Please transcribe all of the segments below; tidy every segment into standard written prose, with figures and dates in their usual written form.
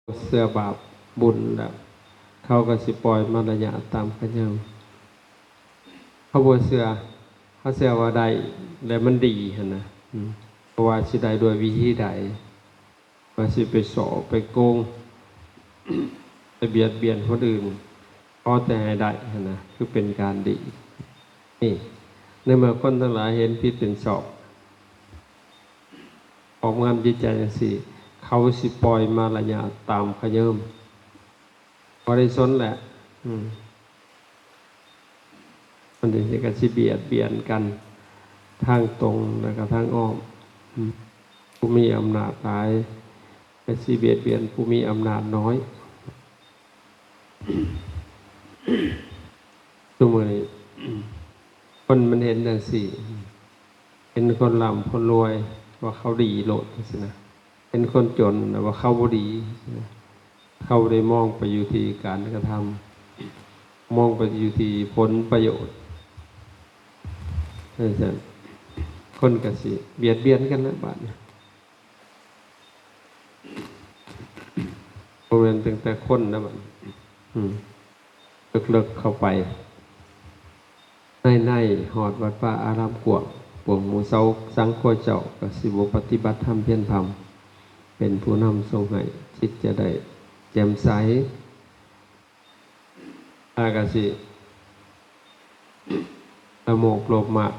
เสื้อบาปบุญแล้วเขาก็สิปล่อยมารยาทตามกันยังเขาบ่เสื้อเขาเสื้อว่าใดแล้วมันดีหั่นนะเพราะว่าสิได้ด้วยวิธีใดว่าสิไปสอไปโกงไปเบียดเบียนคนอื่นพอแต่ให้ได้หั่นนะคือเป็นการดีนี่ในเมื่อคนทั้งหลายเห็นผิดเป็นชอบออกงานจิตใจจังซี่เขาสิปล่อยมารยาทตามขยิมบริสุทธิ์แหละมันถึงจะกันสิเบียดเบียนกันทางตรงแล้วก็ทางอ้อมผู้มีอำนาจหลายกันสิเบียดเบียนผู้มีอำนาจน้อยตัวมือนี้คนมันเห็นอย่างสี่เป็นคนร่ำคนรวยว่าเขาดีโลดสินะเป็นคนจนว่าเขาบ่ดีเขาได้มองไปอยู่ที่การกระทำมองไปอยู่ที่ผลประโยชน์นั่นสิคนก็สิเบียดเบียนกันนะบาดนี้บ่แม่นตั้งแต่คนนะบาดลึกๆเข้าไปในหอดวัดป่าอารามกวางปวงหมู่เซาสังโฆเจ้าก็สิบ่ปฏิบัติธรรมเพียรธรรมเป็นผู้นำทรงให้จิตจะได้แจ่มใสอากาสิละโมบโลภมาก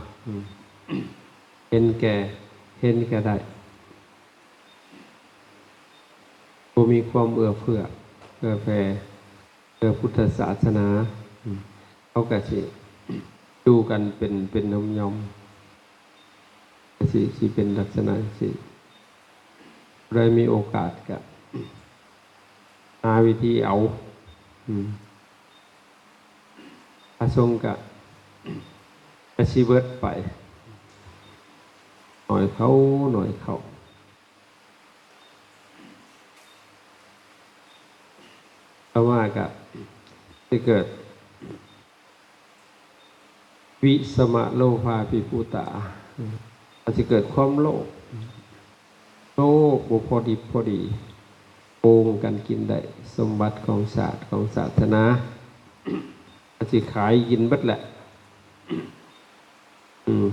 เห็นแก่ได้ผู้มีความเอื้อเฟื้อแผ่พุทธศาสนาเขาก็สิดูกันเป็นน้ำยอมสิเป็นลักษณะสิได้มีโอกาสกับหาวิธีเอาอาทรงกับอาชีเวิร์ดไปหน่อยเขาเพราะว่ากับที่เกิดวิสมะโลภาภิภูตาอาจจะเกิดความโลภบุพอดีโกงกันกินได้สมบัติของศาสตร์ของศาสนาอาจจะขายกินบัดแหละ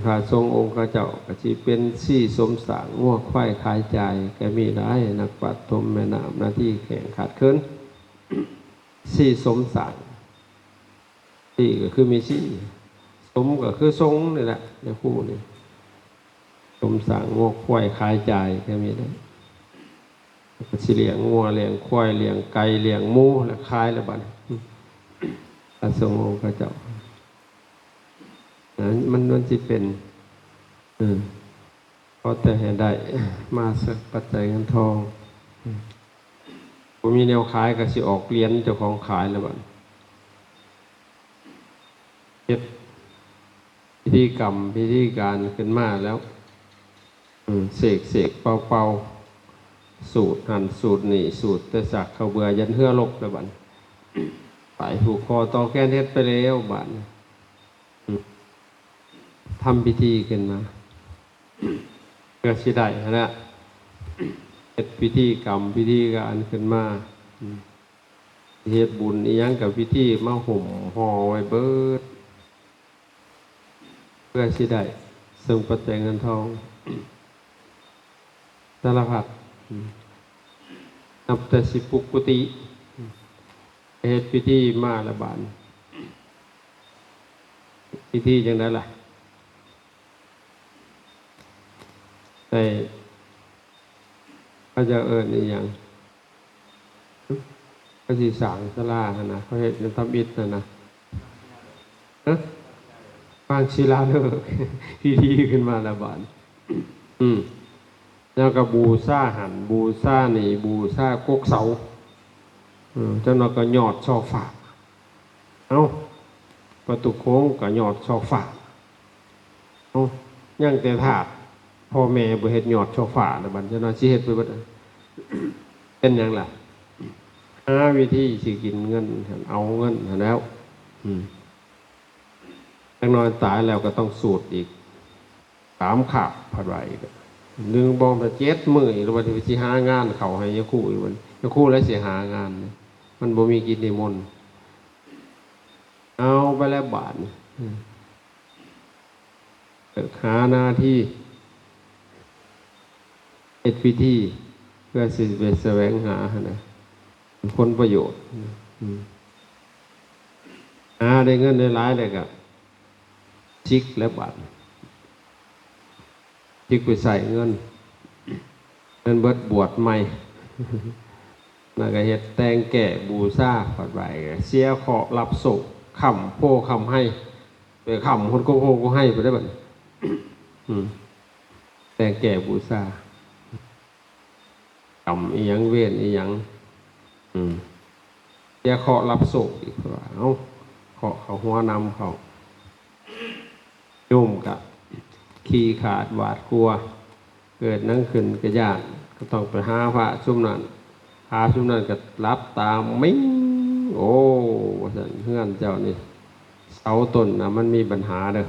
พระทรงองค์ข้าเจ้าก็จะเป็นซี่สมสางงัวควายขายใจก็มีได้นักปัดทมแม่น้ำหน้าที่แข่งขาดเคินซี่สมสางซี่ก็คือมีซี่สมก็คือทรงนี่แหละในคู่นี้สมสั่งงัวควายขายจ่ายก็มีได้สิเลี้ยงงัวเลี้ยงควายเลี้ยงไก่เลี้ยงหมูแล้วขายแล้วบัดพระสงฆ์องค์พระเจ้ามันสิเป็นพอแต่ให้ได้มาสักปัจจัยเงินทองผมมีแนวขายก็สิออกเลี้ยนเจ้าของขายแล้วบัดเฮ็ดพิธีกรรมพิธีการขึ้นมาแล้วเสกเป่าสูตรหันสูตรนี่สูตรแต่สักเขาเบื่อยันเหือลกแล้วบัดไปผูกคอต่อแก้นเฮ็ดไปแล้วบัดทำพิธีขึ้นมาเพื่อสิได้นะเฮ็ดพิธีกรรมพิธีการขึ้นมาเฮ็ดบุญอีหยังกับพิธีมาห่มห่อไว้เบิดเพื่อสิได้ซึ่งปัจจัยเงินทองสารพัดนับแต่สิปุกกุฏิเฮ็ดพิธีมาละบาดพิธีจังได๋ล่ะแต่เขาจะอีหยังเขาสิสร้างศาลาหั่นน่ะเขาเฮ็ดเป็นทำอิฐนั่นน่ะวางศิลาฤกษ์พิธีขึ้นมาละบาดแล้วก็บูชาหันบูชานี่บูชากกเสาเจ้านั้นก็ยอดช่อฟ้าประตูโค้งก็ยอดช่อฟ้ายังแต่ถาดพ่อแม่บ่เฮ็ดยอดช่อฟ้าแล้วบัดเจ้านั้นสิเฮ็ดไปเบิดเป็นหยังล่ะหาวิธีสิกินเงินเอาเงินแล้วจังน้อยตายแล้วก็ต้องสูตรอีก3ขาบผัดไว้นึงบ่มา7มื้อหรือว่าสิหางานเข้าให้ยะคู่อีกมัน แล้วครู่แล้วเสียหางานเนี่ยมันบ่มีกิจนิมนต์เอาไปแล้วบาทหาหน้าที่เอ็ดพิธีเพื่อสิไปแสวงหานะผลประโยชน์หาได้เงินได้หลายเลยกับชิกและบาทชิกไปใส่เงินเบิดบวชใหม่แล้วก็เฮ็ดแต่งแก่บูชาปัดไว้เสียขอรับศพคำโพคำให้ไปคำคนโกโพก็ให้ไปได้บัดแต่งแก่บูชากรรมอีหยังเวรอีหยังเสียขอรับศพอีกว่าเอาขอเขาหัวนำเขาโยมกะขี้ขาดหวาดกลัวเกิดนั่งขึ้นกระยานก็ต้องไปหาพระชุมนั้นหาชุมนั้นก็รับตามมิ้งโอ้สันเพื่อนเจ้านี่เสาต้นนะมันมีปัญหาเด้อ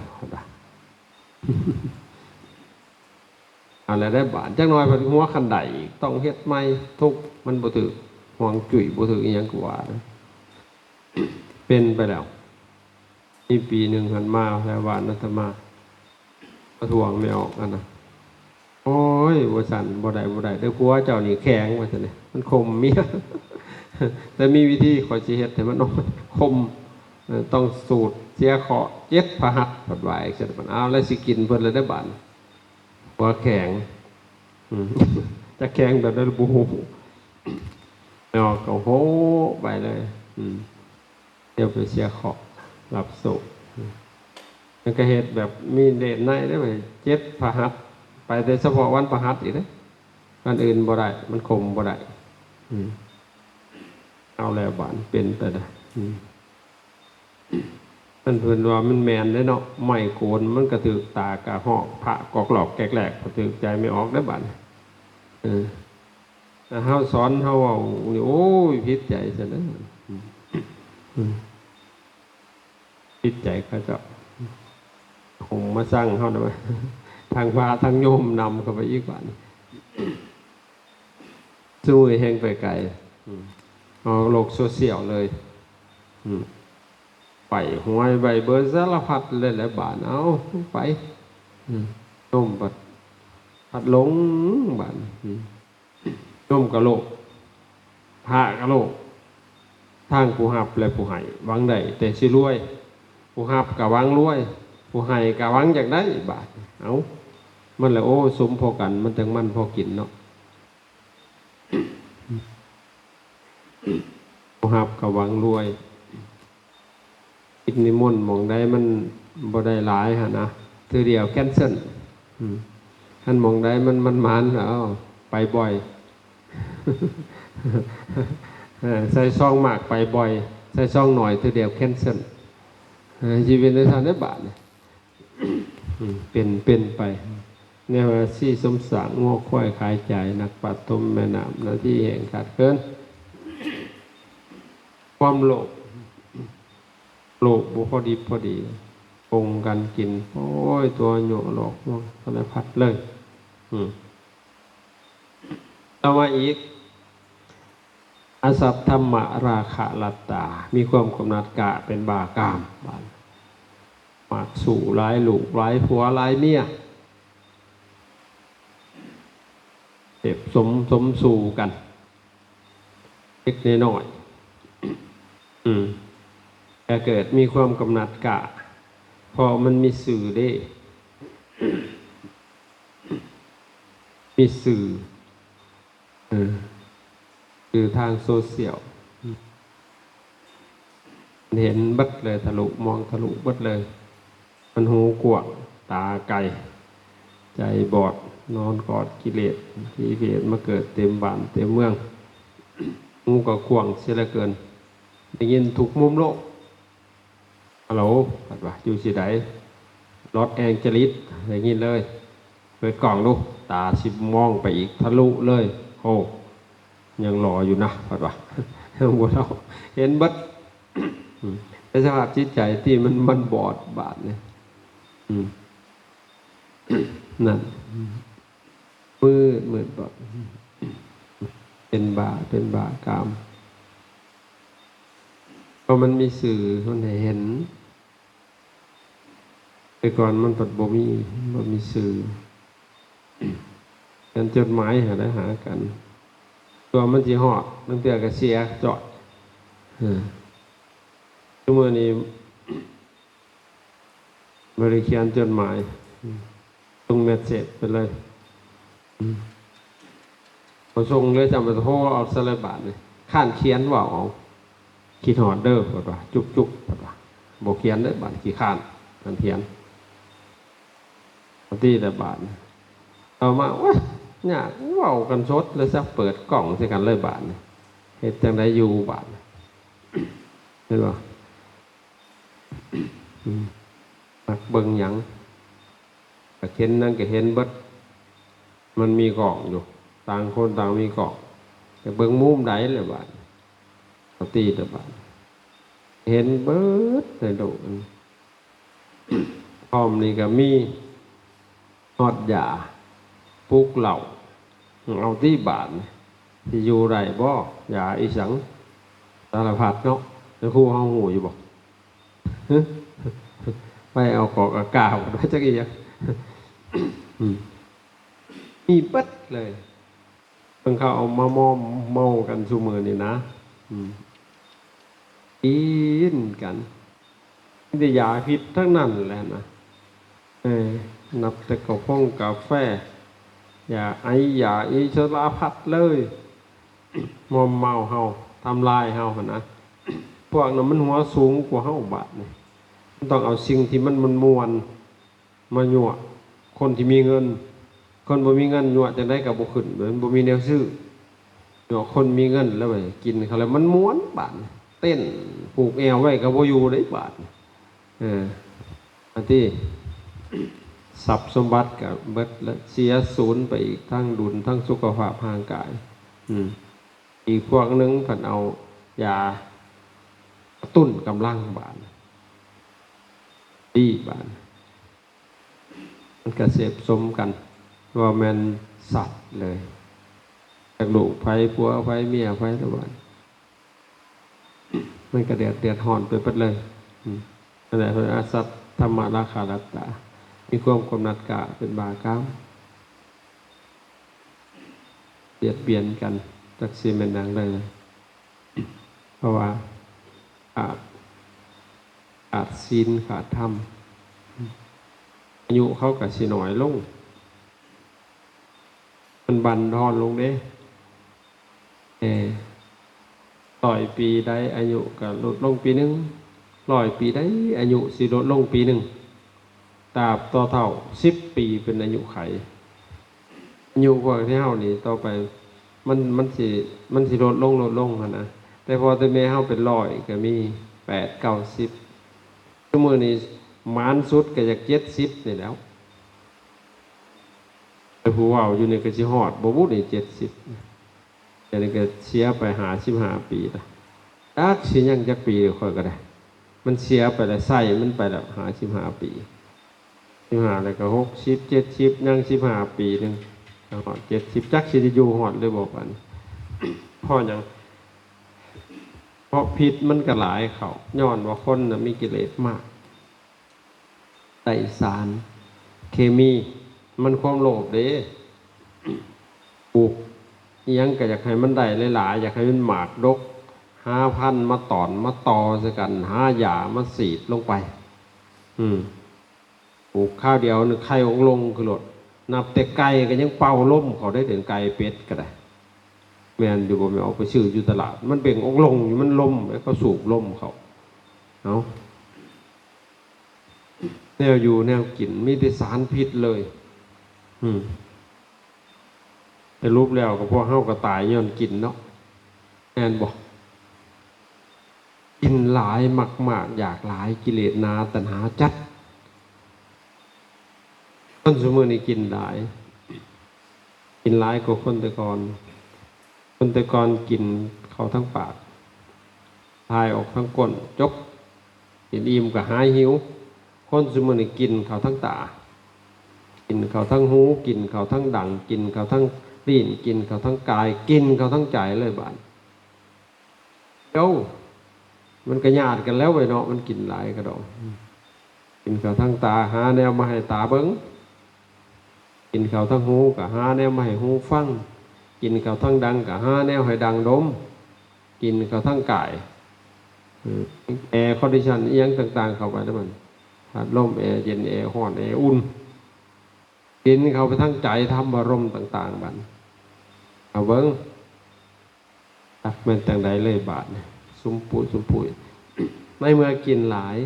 อะไรได้บาทจังน้อยพอหัวคันใดต้องเฮ็ดไม่ทุกมันบ่ถือห่วงจุ๋ยบ่ถืออีหยังกว่าเป็นไปแล้วนี่ปีหนึ่งหันมาแล้ววานนัตมาประท้วงไม่ออกอันนะโอ้ยบ่สั่นบ่ได้เด้อผัวเจ้านี่แข็งว่าซั่นนี่มันคมเมียแต่มีวิธีขอสิเฮ็ดให้มันคมต้องสูตรเสียเคาะเจ็ดพหัสผัดไหวเสร็จมันเอาแล้วสิกินเพิ่นเลยได้บาดหัวแข็งจะแข็งแบบนั้นบ่ฮู้เนาะก็โหไปเลยเดี๋ยวไปเสียเคาะรับสุมันก็เฮ็ดแบบมีเดชในได้ไหมเจ็ดพหัสไปแต่เฉพาะวันพหัสอีกเด้วันอื่นบ่ได้มันคมบ่ได้เอาแล้วบานเป็นแต่ได้มันเพิ่นว่ามันแมนได้เนาะไม่โกนมันกระถือตากะหอกพระกอกหลอกแกกแหลกกระถือใจไม่ออกได้บานแต่เฮาสอนเฮาเอาโอ้ยผิดใจซะเด้อผิดใจเขาเจ้าคงมาสร้างเฮาได้มั้ยทางพระทางโยมนำเข้าไปอีกบานสู้แห่งไปไกลเอาโลกโซเชียลเลยไปหวยใบเบอร์สารพัดเลยแหละบาทเอาไปต้มผัดหลงบาทต้มกะโลกผ้ากะโลกทางผู้หับและผู้ให้หวังได้แต่สิรวยผู้หับกะหวังรวยผู้ให้กะหวังอยากได้บาทเอามันแหละโอ้สมพอกันมันจังมันพอกินเนาะผู้หับกะหวังรวยอีกนิมนต์มองได้มันบ่ได้หลายฮะนะทีเดียวแคนเซิลท่านมองได้มันมานเอาไปบ่อยใส่ซองมากไปบ่อยใส่ซองหน่อยทีเดียวแคนเซิลชีวิตในทางได้บาทเป็นไปเนี่ยว่าซี่สมสางงอควายขายใจนักปัดตมแม่น้ำหน้าที่แห่งขาดเกินความโลภบุพอดีปงกันกินโอ้ยตัวโยหลอกมองสารพัดเลยต่อมาอีกอสัตธรรมราคะลัตตามีความกำหนัดกะเป็นบากามบานมากสู่ร้ายลูกร้ายผัวร้ายเมียเจ็บสมสู่กันเล็กน้อยแต่เกิดมีความกำหนัดกะพอมันมีสื่อได้มีสื่อคือทางโซเชียลเห็นบัดเลยทะลุมองทะลุบัดเลยมันหูกว้างตาไกลใจบอดนอนกอดกิเลสมาเกิดเต็มบ้านเต็มเมืองหูก็กว้างเสียเหลือเกินได้ยินทุกมุมโลกฮัลโหลปัดว่าอยู่สิไดรถแองเจลิสได้ยินเลยเปิดกล่องดูตาสิมองไปอีกทะลุเลยโอ้ยังรออยู่นะปัดว่าบัวเราเห็นบัดในสภาพจิตใจที่มันบอดบาดเนี่ยนั่นมืดบอด เป็นบาปกรรมเพราะมันมีสื่อมันให้เห็นแต่ก่อนมันปัดบ่มีสื่อกันจดหมายหากันตัวมันสิฮอดตั้งแต่ก็เสียจอดทุกมื้อนี้บ่ได้เขียนจดหมายส่งเมสเสจไปเลยพอส่งเลยจำไปโทรเอาสไลด์บาทนี่ข้านเขียนว่าเอาคิดฮอดเด้อบัดว่าจุกๆบัดว่าบ่เขียนเด้อบาดขี้ข้านมันเขียนปกติแต่บาทเอามาว่าเนี่ยเว้ากันสดเลยซะเปิดกล่องใส่กันเลยบาทนี่เฮ็ดจังได๋อยู่บาทเห็นบ่มักเบิ่งหยังก็เห็นนั่นก็เห็นเบิดมันมีกล่องอยู่ต่างคนต่างมีกล่องแต่เบิ่งมุมใดเลยบาดปกติแต่บาทเห็นเบิดในโดนพร้อมนี่ก็มีฮอดยาปลุกเหล่าเอาที่บาทที่อยู่ไรบ่ยาอีสังสารพัดเนาะแล้วครูเฮาหูอยู่บ่ไปเอากอกอากาศไว้จักอีหยังมีเบิดเลยเพิ่นเขาเอามาเมากันซุมื้อนี่นะกินกันมีแต่ยาพิษทั้งนั้นแหละนะนับแต่กาแฟอย่าไออย่าอีสารพัดเลยมอมเมาเฮาทำลายเฮาหั่นนะพวกนั้นมันหัวสูงกว่าเฮาบาดนี่มันต้องเอาสิ่งที่มันมวลมายั่วคนที่มีเงินคนบ่มีเงินยั่วจังได๋ก็บ่ขึ้นเหมือนบ่มีแนวซื้อยั่วคนมีเงินแล้วไปกินเขาแล้วมันม่วนบาดเต้นผูกแอวไว้ก็บ่อยู่ได้บาดอันที่ทรัพย์สมบัติกับเบิดและเสียศูนย์ไปอีกทั้งดุลทั้งสุขภาพร่างกายอีกพวกนึงผันเอายากระตุ้นกำลังบานดีบานมันกระเสพสมกันว่าแมนสัตว์เลยจากลูกไฟผัวไฟเมียไฟตะวันมันกระเดือดหอนไปเปิดเลยนั่นแหละเป็นอาสัตธรรมราคารัตตามีความกำหนัดกะเป็นบาปกรรมเบียดเบียนกันจักซีเมนดังได้เลยเพราะว่าขาดศีลขาดธรรมอายุเขากับสีหน่อยลงมันบันทอนลงเด้ต่อยปีได้อายุกับลดลงปีนึง100 ปีได้อายุสิลดลงปีนึงตราบต่อเท่า10 ปีเป็นอายุไขอายุพวกที่เฮานี่ต่อไปมันสิลดลงหั่นนะแต่พอแต่แม่เฮาเป็น100ก็มี8 9 10ชั่วโมงนี้มานสุดก็อยาก70นี่แล้วแต่ผู้เว้าอยู่นี่ก็สิฮอดบ่บุนี่70แต่นี่ก็เสียไป55 ปีละจักสิยังจักปีค่อยก็ได้มันเสียไปแล้วใส่มันไปแล้ว55 ปี15แล้วก็60 70ยัง15 ปีนึงฮอด70จักสิได้อยู่ฮอดเลยบ่ปานเพราะหยังเพราะพิษมันก็หลายเข้าย้อนว่าคนน่ะมีกิเลสมากไต้สารเคมีมันความโลภเด้ปลูกอิหยังก็อยากให้มันได้หลายๆอยากให้มันหมากดกหาพันธุ์มาตอนมาต่อซะกันหาหญ้ามาสีดลงไปปลูกข้าวเดียวนึงไข่องลงคือรถนับแต่ไก่ก็ยังเป่าล่มเขาได้ถึงไก่เป็ดก็ได้แม่นอยู่บ่แม่นเอาไปซื้ออยู่ตลาดมันเบ่งองลงอยู่มันล่มแล้วเขาสูบล่มเขาเอาแนวอยู่แนวกินมีแต่สารพิษเลยแต่รูปแล้วก็พวกเฮาก็ตายย้อนกินเนาะแม่นบ่กินหลายมากๆอยากหลายกิเลสนาตัณหาจัดคนสมัยนี้กินหลายกว่าคนแต่ก่อนกินเข้าทั้งปากทายออกทั้งก้นจกกินอิ่มก็หายหิวคนสมัยนี้กินเข้าทั้งตากินเข้าทั้งหูกินเข้าทั้งดังกินเข้าทั้ง ลิ้นกินเขาทั้งกายกินเขาทั้งใจเลยบาดเดี๋ยวมันก็ญาติกันแล้วไว้เนาะมันกินหลายกระดองกินเขาทั้งตาหาแนวมาให้ตาเบิ้งกินเขาทั้งหูก็หาแนวมาให้หูฟังกินเขาทั้งดังก็หาแนวให้ดังดมกินเขาทั้งกายแอร์คอนดิชันเอียงต่างๆเข้าไปแล้วมันพัดลมแอร์เย็นแอร์ร้อนแอร์อุ่นกินเขาไปทั้งใจทำอารมณ์ต่างๆบัดเอาเบิ้งตักมันต่างใดเลยบาดสุมปุ๋ยในเมื่อกินหลาย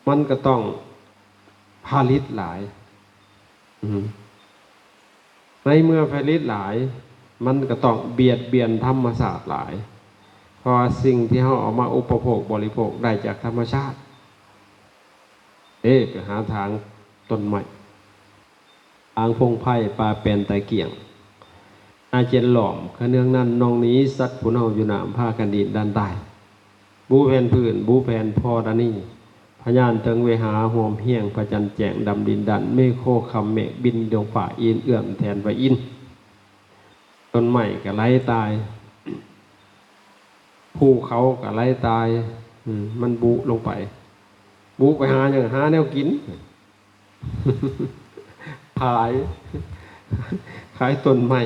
มันก็ต้องผลิตหลายในเมื่อผลิตหลายมันก็ต้องเบียดเบียนธรรมชาติหลายเพราะสิ่งที่เขาเอามาอุปโภคบริโภคได้จากธรรมชาติก็หาทางต้นใหม่ทางพงไพ่ปลาเป็นตะเกียงอาเจนหล่อมขเนืองนั้นนองนี้สัตว์ผู้เน่าอยู่หนามผ้ากันดินด้านใต้บูแผ่นพื้นบูแผ่นพอดานี่พญานเติงเวหาหอมเฮียงพระจันแจงดำดินดันเมฆโคคำเมฆบินดวงฝ่าอินเอื้อมแทนไว้อินต้นใหม่ก็ไล่ตายภูเขาก็ไล่ตายมันบุลงไปบุไปหาอย่างหาแนวกินขายต้นใหม่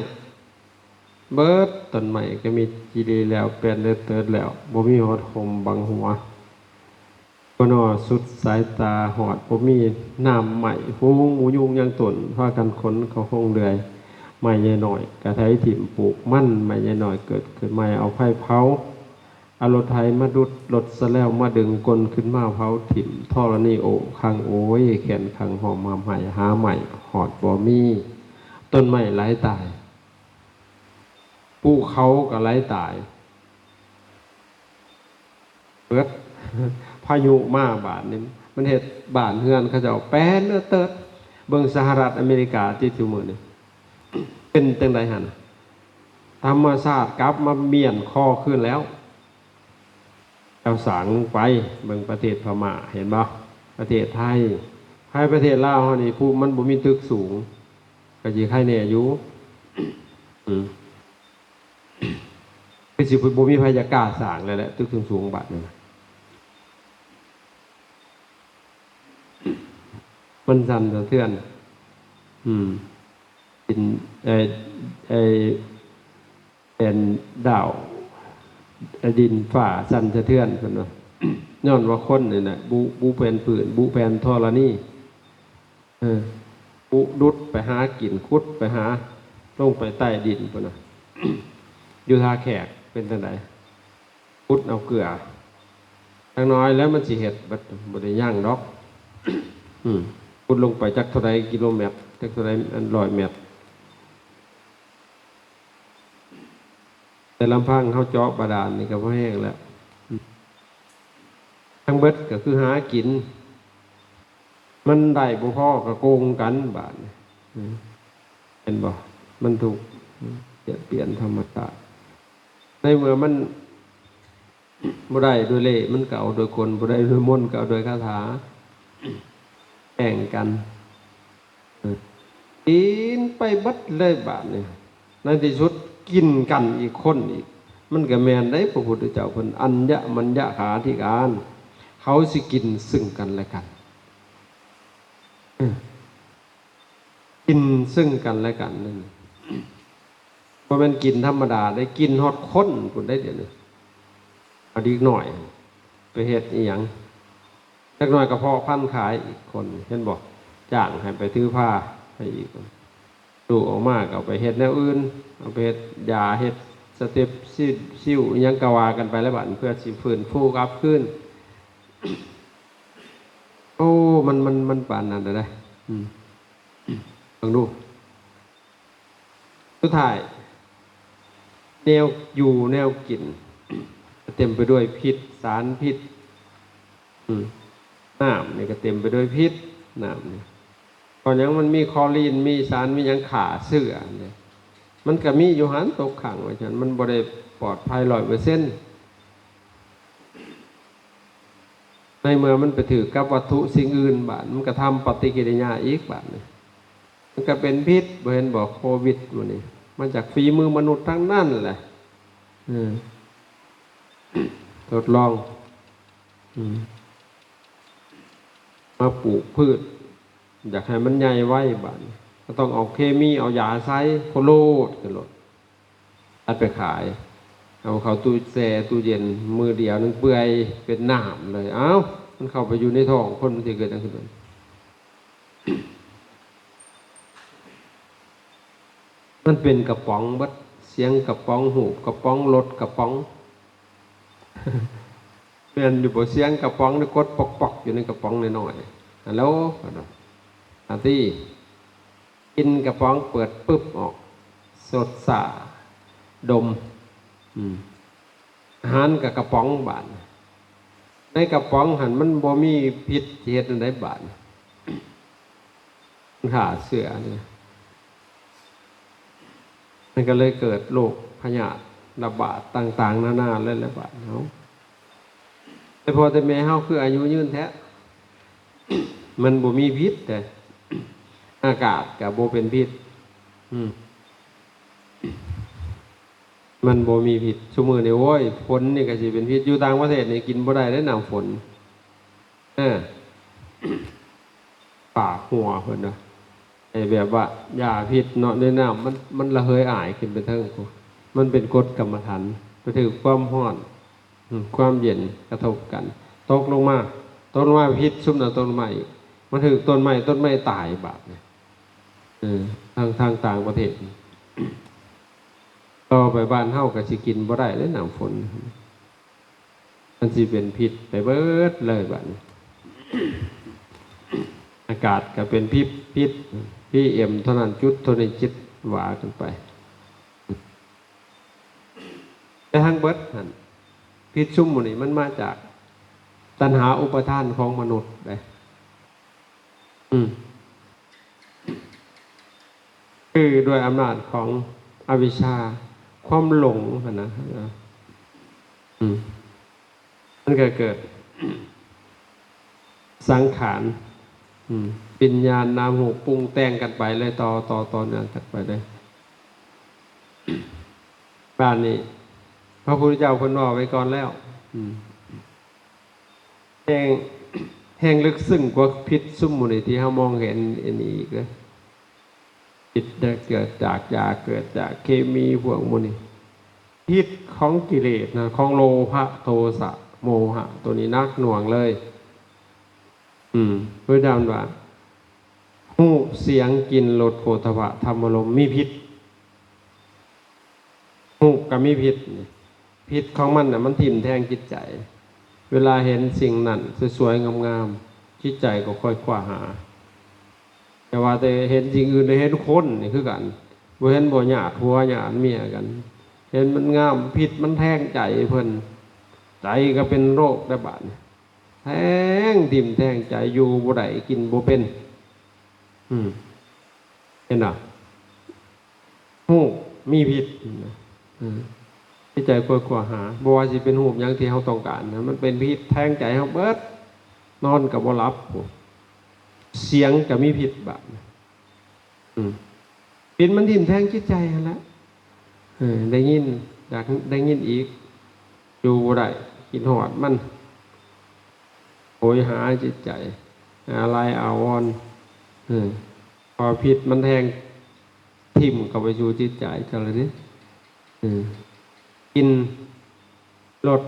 เบิดต้นใหม่ก็มีจีดีแล้วเป็นเลือดเติร์ดแล้วบ่มีหอดหมบังหัวก็นอสุดสายตาหอดบ่มีน้ำใหม่หูหมูยุงยังตนพากันขนเขาห้องเดือยใหม่ใหญ่หน่อยกระไทยถิ่มปลูกมั่นใหม่ใหญ่หน่อยเกิดขึ้นใหม่เอาไฟเผาเอารถไทยมาดุดรถซะแล้วมาดึงกลขึ้นมาเผาถิ่มท่อระนี่โอคังโอ้ยแขนคังหอมมาใหม่หาใหม่หอดบ่มีต้นใหม่ไร้ตายภูเขาก็ไร้ตายเปิดพายุมาบาดนี้มันเห็ดบาดเฮือนเขาจะเอาแป้นเลือดเติร์ดเบิ่งสหรัฐอเมริกาที่ถือมือนี่เป็นจังไดหั่นธรรมชาติกลับมาเมียนคอขึ้นแล้วเอาสางไปเบิ่งประเทศพม่าเห็นบ่ประเทศไทยให้ประเทศลาวเฮานี่ผู้มันบ่มีตึกสูงก็สิใครแน่อยู่คือสิบ่มีไผจะกล้าสร้างเลยแหละตึกสูงๆบัดนี้มันสั่นสะเทือนเป็นเป็นดาวดินฝ่าสั่นสะเทือนเพิ่นว่าย้อนว่าคนนี่น่ะบูแผ่นปืนบูแผ่นธรณีบุดุดไปหากินคุดไปหาลงไปใต้ดินพุ่นน่ะอยู่ท่าแขกเป็นจังได๋คุดเอาเกลือจักน้อยแล้วมันสิเฮ็ดบ่ได้ย่างดอกคุดลงไปจักเท่าใดกิโลเมตรจักเท่าใด100 เมตรแต่ลำพังเขาเจาะบาดาลนี่ก็บ่แห้งแล้วทั้งเบิดก็คือหากินมันได้บ่พอก็โกงกันบาดเห็นบ่มันถูกเปลี่ยนธรรมชาติในเมื่อมันบ่ได้ด้วยเล่ห์มันก็เอาโดยคนบ่ได้ด้วยมนต์ก็เอาโดยคาถาแข่งกันกินไปเบิดเลยบาดนี่ในที่สุดกินกันอีกคนอีกมันก็แม่นได้พระพุทธเจ้าเพิ่นอัญญมัญญขาธิการเขาสิกินซึ่งกันและกันกินซึ่งกันและกันนั่นเพราะมันกินธรรมดาได้กินฮอดคนพุ่นได้เดี๋ยวนี้เอาดีหน่อยไปเฮ็ดอีหยังจักหน่อยก็พอพันขายอีกคนเห็นบ่จ้างให้ไปถือผ้าให้อีกดูออกมาก็เอาไปเฮ็ดแนวอื่นเอาไปเฮ็ดยาเฮ็ดสเต็ปซิ่วยังกะว่ากันไปแล้วบัดเพื่อสิฟื้นฟูกลับคืนโอ้มันปานนั้นได้ลองดูสุดท้ายแนวอยู่แนวกินเต็มไปด้วยพิษสารพิษน้ำนี่ก็เต็มไปด้วยพิษน้ำนี่ก่อนยังมันมีคลอรีนมีสารมียังขาเสื่อเนี่ยมันก็มีอยู่หันตกขังไว้ฉันมันบ่ได้ปลอดภัย100%ในเมื่อมันไปถือกับวัตถุสิ่งอื่นบาดมันก็ทำปฏิกิริยาอีกบาดนี่ มันก็เป็นพิษเห็นบอกโควิดมันนี่มาจากฝีมือมนุษย์ทั้งนั้นแหละทดลองมาปลูกพืชอยากให้มันใหญ่ไว้บ้านก็ต้องเอาเคมีเอายาใช้โคโลดกันหมดอัดไปขายเอาเข้าตู้แช่ตู้เย็นมือเดียวนึงเปื่อยเป็นหนามเลยเอ้ามันเข้าไปอยู่ในท้องคนมันจะเกิดอะไรขึ้นมันเป็นกระป๋องบัดเสียงกระป๋องหูกระป๋องรถกระป๋องเป็นอยู่บนเสียงกระป๋องนี่กดปอกๆอยู่ในกระป๋องน้อยๆฮัลโหลอาร์ตี้กินกระป๋องเปิดปึ๊บออกสดสะดมอาหารกับกระป๋องบาดในกระป๋องหันมันบ่มีพิษเฮ็ดอันใดบาดมันขาเสือเนี่ยมันก็เลยเกิดโรคพยาธิระบาดต่างๆนานาเลยระบาดเฮาแต่พอแต่แม่เฮาคืออายุยืนแท้มันบ่มีพิษแต่อากาศก็บ่เป็นพิษมันบ่มีพิษซุมื้อนี้โว้ยฝนนี่ก็สิเป็นพิษอยู่ต่างประเทศนี่กินบ่ได้เด้อน้ำฝนปากหัวเพิ่นน่ะไอ้แบบว่ายาพิษเนาะในน้ำมันระเหยอายขึ้นไปทั้งมันเป็นกฎกรรมฐานไปถึงความร้อนความเย็นกระทบกันตกลงมาต้นไม้พิษซุ่มน่ะต้นไม้มันถึงต้นไม้ตายบาดเนี่ยทางต่างประเทศต่อไปบ้านเฮาก็สิกินบ่ได้เลยน้ำฝนมันสิเป็นพิษไปเบิดเลยบัดนี้อากาศก็เป็นพิษPMเท่านั้นจุดเท่านี้จิตหวากันไปแต่ทั้งเบิดนั่นพิษซุ่มหมู่นี้มันมาจากตัณหาอุปทานของมนุษย์ได้คือด้วยอำนาจของอวิชชาความหลงนะมันก็เกิดสังขารปัญญาณนามหูปรุงแต่งกันไปเลยต่อเนี่ยกันไปเลยบ้านนี้พระพุทธเจ้าคนนอกไว้ก่อนแล้วแห่งลึกซึ้งกว่าพิษซุ่มมูลที่เขามองเห็นอันนี้อีกเลยพิษเกิดจากยาเกิดจากเคมีพวกมูลนี้พิษของกิเลสนะของโลภะโทสะโมหะตัวนี้นักหน่วงเลยเพื่อดำว่าหูเสียงกินรสโผฏฐัพพะธรรมารมณ์มีพิษหูกับมีพิษของมันน่ะมันทิ่มแทงจิตใจเวลาเห็นสิ่งนั้นสวยๆงามๆจิตใจก็ค่อยคว้าหาแต่ว่าแต่เห็นสิ่งอื่นได้เห็นคนนี่คือกันบ่เห็นบ่ญาติผัวญาติเมียกันเห็นมันงามพิษมันแทงใจเพิ่นใจก็เป็นโรคระบาดแทงทิ่มแทงใจอยู่บ่ได้กินบ่เป็นเห็นอ่ะหูมีพิษที่ใจค่อยกว่าหาบ่ว่าสิเป็นหูปอย่างที่เฮาต้องการนะมันเป็นพิษแทงใจเฮาเบิดนอนก็บ่หลับเสียงก็มีพิษบาดพิษมันทิ่มแทงจิตใจหั่นละได้ยินอยากได้ยินอีกอยู่บ่ได้กินฮอดมันโหยหาจิตใจอะไรอาวรณ์พอพิษมันแทงทิ่มเข้าไปสู่จิตใจจังเลยนี่กินรส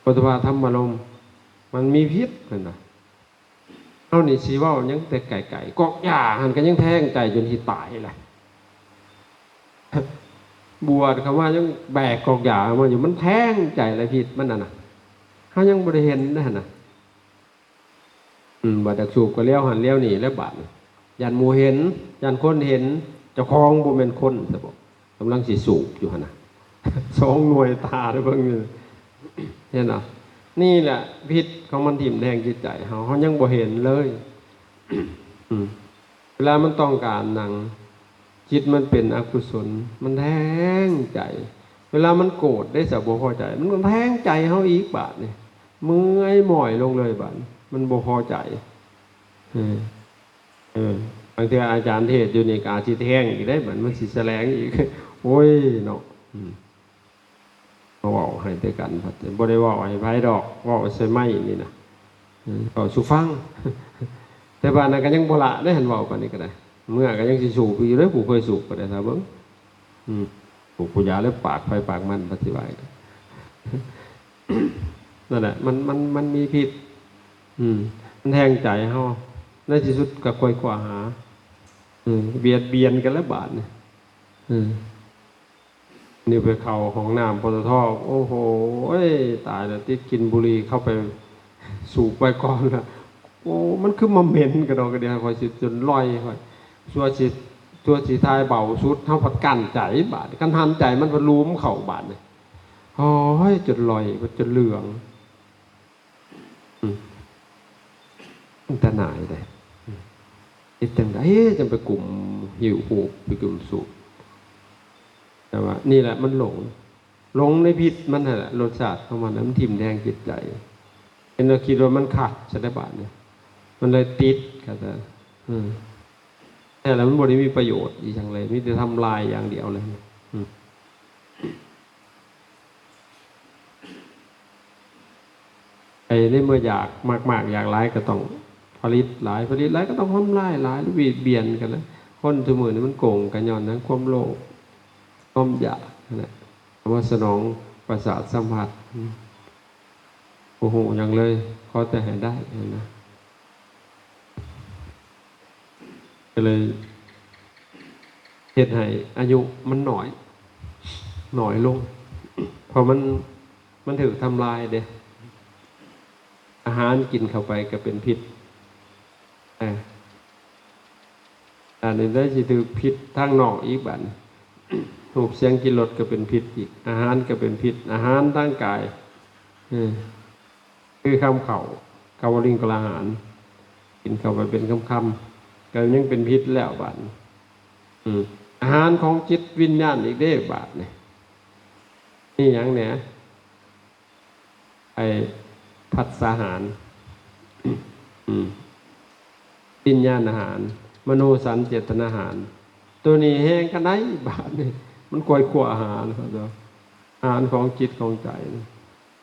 โผฏฐัพพะธรรมารมณ์มันมีพิษนั่นน่ะเอานี่สิเว้ายังแต่ไก่กอกหญ้าหันก็ยังแทงใจจนสิตายแหละบวชคำว่ายังแบกกอกหญ้ามาอยู่มันแทงใจอะไรพิษมันน่ะเฮายังบ่ได้เห็นนั่นน่ะบัดดักสูบก็เลี้ยวหันเลี้ยวหนีแล้วบาดยันหมู่เห็นยันคนเห็นเจ้าของบ่แม่นคนซะบ่กำลังสิสูบอยู่หั่นน่ะ2หน่วยตาเด้อเบิ่งนี่เห็นน่ะนี่แหละพิษของมันทิ่มแทงจิตใจเฮายังบ่เห็นเลยเวลามันต้องการนั่งจิตมันเป็นอกุศลมันแทงใจเวลามันโกรธได้สักบ่พอใจมันก็แทงใจเฮาอีกบาดนี่เมื่อยหม่อยลงเลยบาดมันบ่พอใจ บางทีอาจารย์เทศอยู่นี่ก็อาจสิแท่งอีกได้เหมือนมันสิแสลงอีก โอ้ยเนาะมาเว้าให้ด้วยกันพัดบ่ได้เว้าให้ไผดอกเว้าใส่ไม้นี่นะเว้าสู่ฟัง แต่บ้านนั้นก็ยังบ่ละได้หันเว้าปานนี้ก็ได้เมื่อก็ยังสิสูบอยู่เด้อผู้เคยสูบก็ได้ถ้าเบิ่งผู้ผู้ยาแล้วปากไฟปากมันปฏิบัติ นั่นแหละมันมีพิษมันแทงใจเฮาในที่สุดก็ค่อยกว่าหาเบียดเบียนกันแล้วบาดนี่นี่ไปเข้าของน้ำปตทโอ้โหตายแล้วติดกินบุหรี่เข้าไปสูบไปก่อนละโอ้มันคือมาเหม็นกระดอกกระเดียคอยสิจนลอยคอยชัวสิทายเบาสุดเท่าผัดกั้นใจบาดกันทันใจมันบรรลุมเข่าบาดเนี่ยโอ้ยจนลอยจนเหลืองมันตะหน่ายเลยอีกจังไดจะไปกลุ่มหิวหูไปกลุ่มสูบแต่ว่านี่แหละมันหลงในพิษมันแหละรสชาติของมันมันทิ่มแทงจิตใจเห็นเราคิดว่ามันขาดจะได้บาดเนี่ยมันเลยติดกันแต่แล้วมันบริมีประโยชน์อีกอย่างไรมีแต่ทำลายอย่างเดียวเลยไอ้นี่เมื่ออยากมากอยากร้ายก็ต้องผลิตหลายก็ต้องทำลายหลายหรือเบียนกันแล้วคนสมือนี่มันโกงกันย้อนทั้งความโลภความอยากนะว่าสนองประสาทสัมผัสโอ้โหอย่างเลยเขาแต่หาได้นะก็เลยเหตุให้อายุมันหน่อยลงพอมันถือทำลายเด้อาหารกินเข้าไปก็เป็นพิษอันนี้ได้สิถือพิษทางนอกอีกบัดถูกเสียงกินรสก็เป็นพิษอีกอาหารก็เป็นพิษอาหารร่างกายคือคำเข่ากาวลิงกลาหารกินเข้าไปเป็นคำก็ยังเป็นพิษแล้วบาดอาหารของจิตวิญญาณอีกได้บาดนี่อย่างเนี้ยไอ้ผัสสะอาหารวิญญาณอาหารมโนสัญเจตนาอาหารตัวนี้แห้งกันไหนบาดนี่มันกวยขัวอาหารครับอาหารของจิตของใจ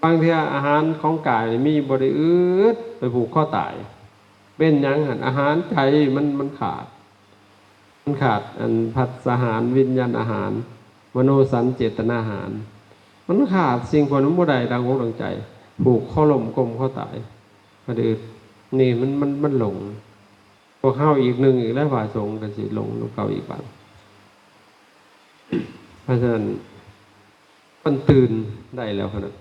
บางทีอาหารของกายมีบริอืดไปผูกข้อตายเป็นยังหันอาหารใจมันขาดอันผัสสะอาหารวิญญาณอาหารมโนสัญเจตนาอาหารมันขาดสิ่งคนนั้นบ่ได้ดังอกดังใจผูกข้อลมกลมข้อตายประเดี๋ยวนี่มันหลงพวกเข้าอีกหนึ่งอีกแล้วฝ่ายสงกันสิหลงเก่าอีกบ้างเพราะฉะนั้นมันตื่นได้แล้วขนาด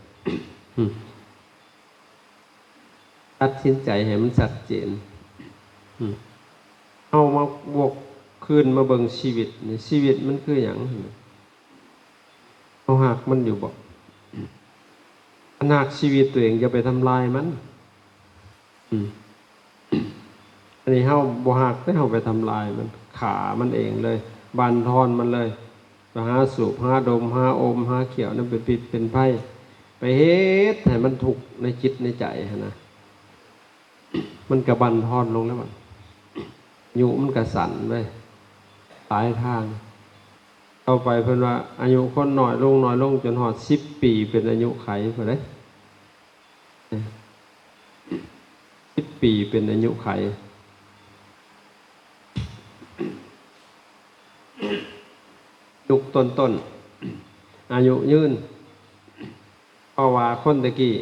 ตัดสินใจให้มันชัดเจนเอามาบวกคืนมาเบิ่งชีวิตชีวิตมันคืออย่างเอาหักมันอยู่บอกอนาคชีวิตตัวเองจะไปทำลายมันอันนี้เฮาบ่หักได้เฮาไปทำลายมันขามันเองเลยบั่นทอนมันเลยไปหาสูบหาดมหาอมหาเขียวนั่นเป็นพิษเป็นภัยไปเฮ็ดให้มันทุกข์ในจิตในใจนะมันก็บั่นทอนลงแล้วมันอยู่มันก็สั่นไปหลายทางเข้าไปเพิ่นว่าอายุคนน้อยลงจนฮอด10 ปีเป็นอายุไขพุ่นเด้10 ปีเป็นอายุไขยุคต้นอายุยืนเพราะว่าคนตะกี้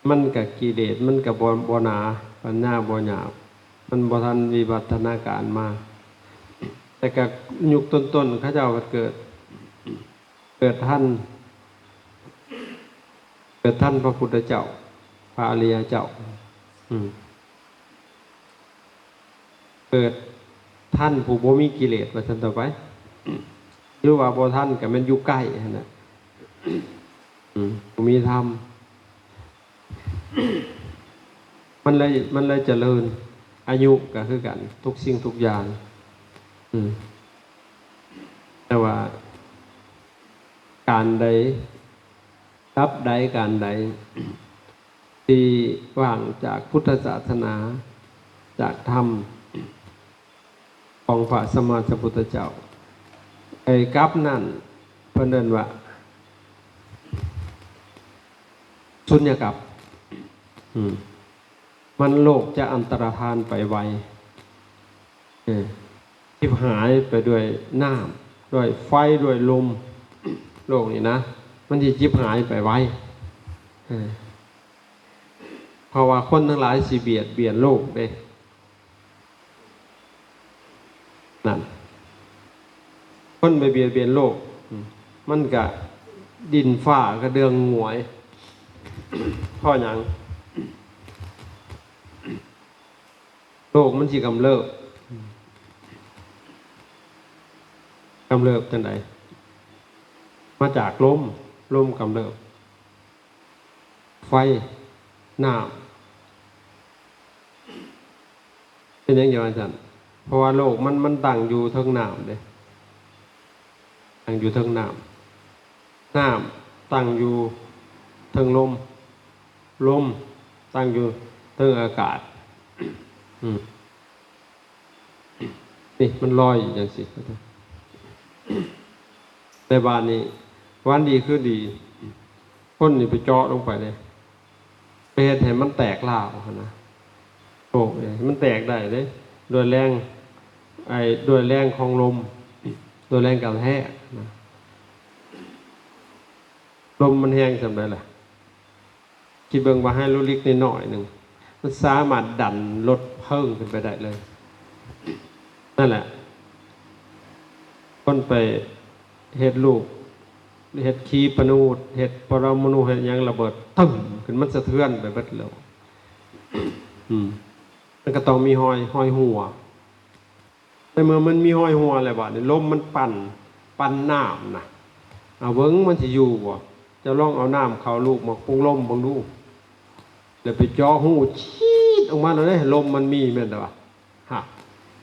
มันกับกิเลสมันกับบ่หนาปัญญาบ่หยาบมันบ่ทันวิวัฒนาการมาแต่กับยุคต้นเขาเจ้าก็เกิดท่านพระพุทธเจ้าพระอริยเจ้าเกิดท่านผู้บ่มีกิเลสว่าซั่นต่อไปหรือว่าบ่ท่านก็แม่นอยู่ใกล้นั่นน่ะมีธรรมมันเลยเจริญอายุก็คือกันทุกสิ่งทุกอย่างแต่ว่าการใดรับใดการใดที่ว่างจากพุทธศาสนาจากธรรม ของพระสัมมาสัมพุทธเจ้าไอ้กับนั่นเพิ่นเอิ้นว่าสุญญกับมันโลกจะอันตรธานไปไวทิพหายไปด้วยน้ำด้วยไฟด้วยลมโลกนี่นะมันจะจิบหายไปไวเพราะว่าคนทั้งหลายสิเบียดเบียนโลกเด้นั่นคนไปเบียดเบียนโลกมันก็ดินฟ้าก็เดืองหงวยเพราะหยังโลกมันสิกำเริบจังไดมาจากลมกำเริบไฟน้ำเป็นอย่างเดียวกันเพราะว่าโลกมันตั้งอยู่เทิงน้ำเด้ตั้งอยู่เทิงน้ำตั้งอยู่เทิงลมตั้งอยู่เทิงอากาศนี่มันลอยอยู่อย่างสิในบ้านนี้วันดีคือดีคนนี่ไปเจาะลงไปเลยไปเฮ็ดให้มันแตกล่าวนะโอ้ยมันแตกได้เลยด้วยแรงของลมด้วยแรงกระแทกนะลมมันแห้งสำได้ล่ะคิดเบิ่งว่าให้ลูกเล็กนิดหน่อยนึงมันสามารถดันลดเพิ่มขึ้นไปได้เลยนั่นแหละคนไปเฮ็ดลูกเฮ็ดขีปนาวุธเฮ็ดปรมาณูเฮ็ดหยังระเบิดตึ้มขึ้นมันสะเทือนไปเบิดแล้วมันก็ต้องมีห้อยหัวในเมื่อมันมีห้อยหัวแล้วบัดนี้ลมมันปั่นน้ำน่ะเอาเบิ่งมันสิอยู่บ่จะลองเอาน้ำเข้าลูกมาปรุงลมบังดูแล้วไปเจาะหูชีดออกมาแล้วได้ลมมันมีแม่นบ่ฮะ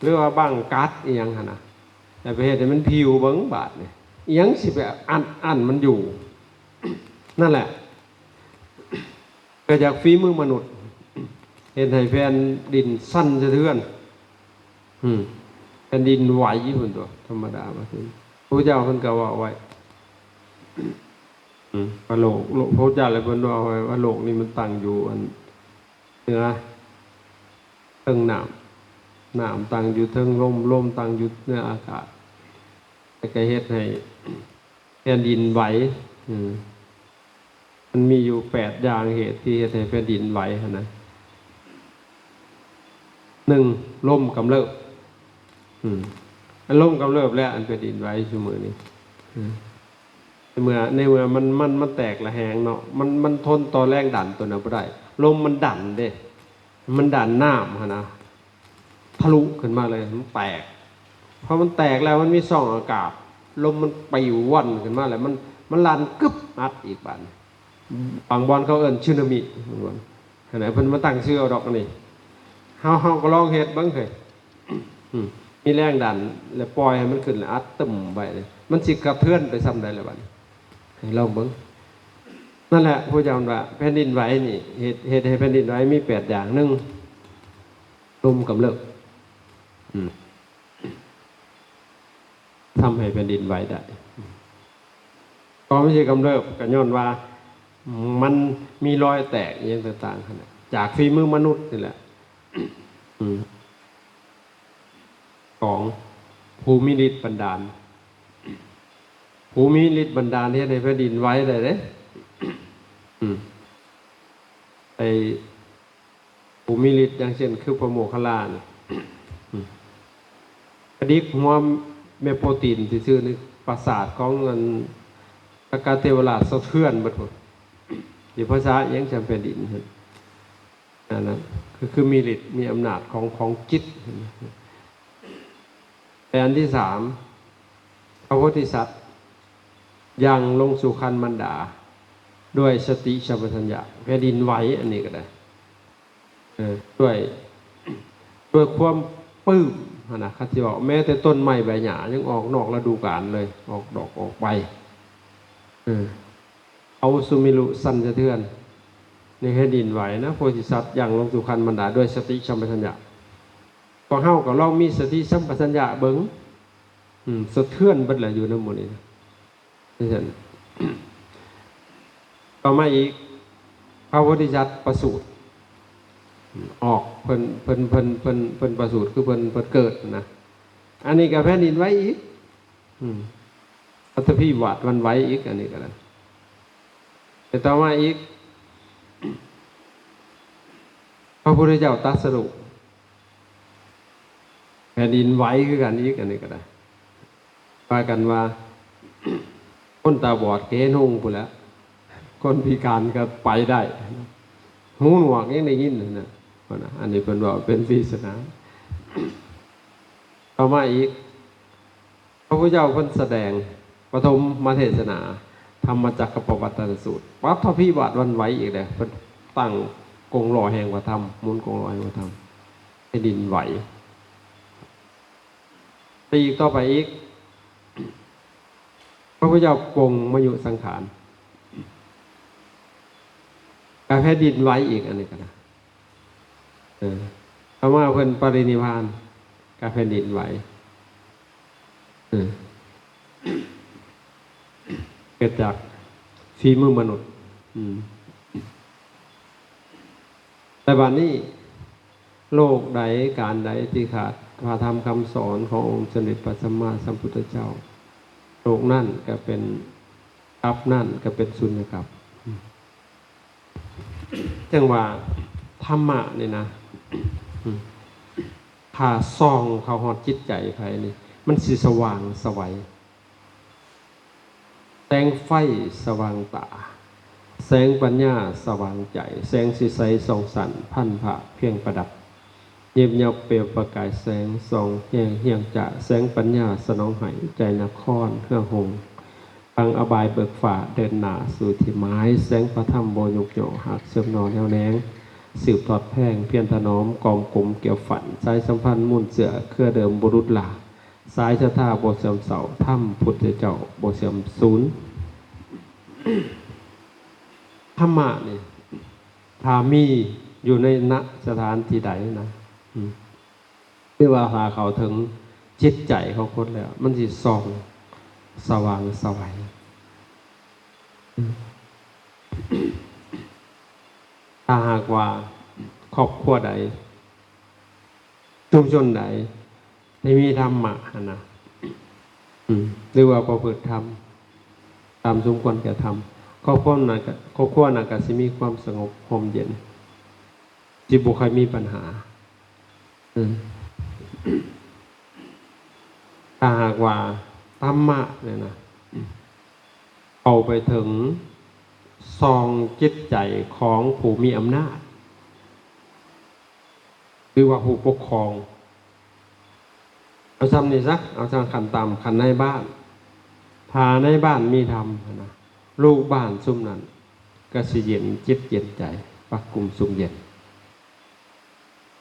หรือว่าบังกัดอีหยังหั่นน่ะแต่ไปเฮ็ดให้มันผิวเบิ่งบาดนี่อีหยังสิไปอันมันอยู่นั่นแหละเกิดจากฝีมือมนุษย์เฮ็ดให้แผ่นดินสั่นสะเทือนแผ่นดินไหวพุ่นตัวธรรมดาว่าซั่นพระเจ้าเพิ่นก็ว่าไว้ว่าโลกพระเจ้าเลยเพิ่นว่าไว้ว่าโลกนี้มันตั้งอยู่อันเหนือเทิงน้ำตั้งอยู่เทิงลมตั้งอยู่เหนืออากาศแต่ก็เฮ็ดให้แผ่นดินไหวมันมีอยู่8อย่างเหตุที่เฮ็ดให้แผ่นดินไหวหั่นนะ1ลมกำเริบอันลมกำเริบแล้วอันแผ่นดินไหวซุมื้อนี้ในเมื่อมันแตกระแหงเนาะมันทนต่อแรงดันตัวนั้นบ่ได้ลมมันดันเด้มันดันน้ำหั่นนะทะลุขึ้นมาเลยมันแตกพอมันแตกแล้วมันมีช่องอากาศลมมันปลิวว่อนขึ้นมาแล้วมันลั่นกึบอัดอีกบาดบางบอนเขาเอิ้นสึนามิว่าขณะเพิ่นมาตั้งชื่อเอาดอกนี่เฮาก็ลองเฮ็ดเบิ่งเคยมีแรงดันแล้วปล่อยให้มันขึ้นแล้วอัดตึ้มไปเลยมันสิกระเทือนไปซ้ำได้แล้วบัดให้ลองเบิ่งนั่นแหละพระเจ้าว่าแผ่นดินไหวนี่เหตุให้แผ่นดินไหวมี8อย่าง1ลมกำเริบทำให้แผ่นดินไหวได้ก็ไม่ใช่กำเริบก็ย้อนว่ามันมีรอยแตกอย่างต่างๆขนาดจากฝีมือมนุษย์นี่แหละของภูมิฤทธิ์บันดาลภูมิฤทธิ์บันดาลที่ในแผ่นดินไหวได้เด้ไอภูมิฤทธิ์อย่างเช่นคือพระโมคคัลลานะกระดิกหัวเมโปรตีนที่ชื่อนี่ประสาทของเงินอากาศเทวราชสะเทือนหมดที่ภาษายังจำเป็นดินนั้นคือมีฤทธิ์มีอำนาจของจิตแต่อันที่3พระโพธิสัตว์ยังลงสู่คันมันดาด้วยสติสัมปชัญญะแผ่นดินไหวอันนี้ก็ได้ด้วยความปลื้มนะคัดที่บอกแม้แต่ต้นไม้ใบหญ้ายังออกนอกฤดูกาลเลยออกดอกออกใบเอาสุมิรุสั่นสะเทือนในแผ่นดินไหวนะโพธิสัตว์ยังลงสู่คันมันดาด้วยสติสัมปชัญญะ ก็เฮาก็ลองมีสติสัมปชัญญะเบิ่งสะเทือนเบิดแหละอยู่นำหมู่นี้นี่ซั่นต่อมาอีกพระโพธิสัตว์ประสูติออกเพิ่นประสูติคือเพิ่นเกิดนะอันนี้ก็แผ่นดินไหวอีกอัตภิวาทวันไหวอีกอันนี้ก็แล้วแต่ต่อมาอีกพระพุทธเจ้าตรัสรู้แผ่นดินไหวคือกันอีกอันนี้ก็ได้ว่ากันว่าคนตาบอดเห็นหงพุ่นแล้วคนพิการก็ไปได้หูหนวกยังได้ยินนะอันนี้เป็นว่าเป็นปริศนาต่อมาอีกพระพุทธเจ้าเพิ่นแสดงปฐมมาเทศนาธรรมจักรปวัตตนสูตรวัฏฏพิบัติวันไหวอีกเลยเพิ่นตั้งกงล้อแห่งวัฏธรรมมุนกงล้อแห่งวัฏธรรมให้ดินไหวไปอีกต่อไปอีกพระพุทธเจ้าปรงมายุสังขารการแผ่นดินไหวอีกอันนี้ก็นะเพราะว่าเพิ่นปรินิพพานการแผ่นดินไหวเกิดจากฝีมือมนุษย์แต่บัดนี้โลกใดการใดที่ขาดพระธรรมคำสอนขององค์สมเด็จพระสัมมาสัมพุทธเจ้าโลกนั่นก็เป็นอับนั่นก็เป็นสุญญกับจังว่าธรรมะนี่นะถ้าส่องเข้าฮอดจิตใจไผนี่มันสิสว่างสวัยแสงไฟสว่างตาแสงปัญญาสว่างใจแสงสิใสส่องสันพันผ่าเพียงประดับเงียบเงียบเปลวประกายแสงส่องแยงเฮียงจะแสงปัญญาสนองไหใจนครเครื่องหงฟังอบายเบิกฝ่าเดินหน้าสู่ที่ไม้แสงพระธรรมโบยุกโยหักเสื่อมนอนแนวแนงสืบทอดแพ่งเพียรถนอมกองกลมเกี่ยวฝันสายสัมพันธ์มุ่นเสือเครือเดิมบุรุษหลาสายชะท่าโบเสื่อมเสาถ้ำพุทธเจ้าโบเสื่อมศูนย์ธรรมะนี่ถ้ามีอยู่ในณสถานที่ใดนะเรียกว่าหาเขาถึงจิตใจของคนแล้วมันสิส่องสว่างสวัยถ้าหากว่าครอบครัวใดชุมชนใดที่มีธรรมะนะหรือว่าประพฤติธรรมตามสมควรแก่ธรรมครอบครัวนั้นก็สิมีความสงบร่มเย็นจิตบ่ค่อยมีปัญหาถ้าหากว่าธรรมะเนี่ยนะเอาไปถึงซองจิตใจของผู้มีอำนาจหรือว่าผู้ปกครองเอาซ้ำนี่ซักเอาซ้ำขันต่ำขันในบ้านพาในบ้านมีธรรมนะลูกบ้านซุ่มนั้นก็สิเย็นจิตเย็นใจปักกลุ่มสุขเย็น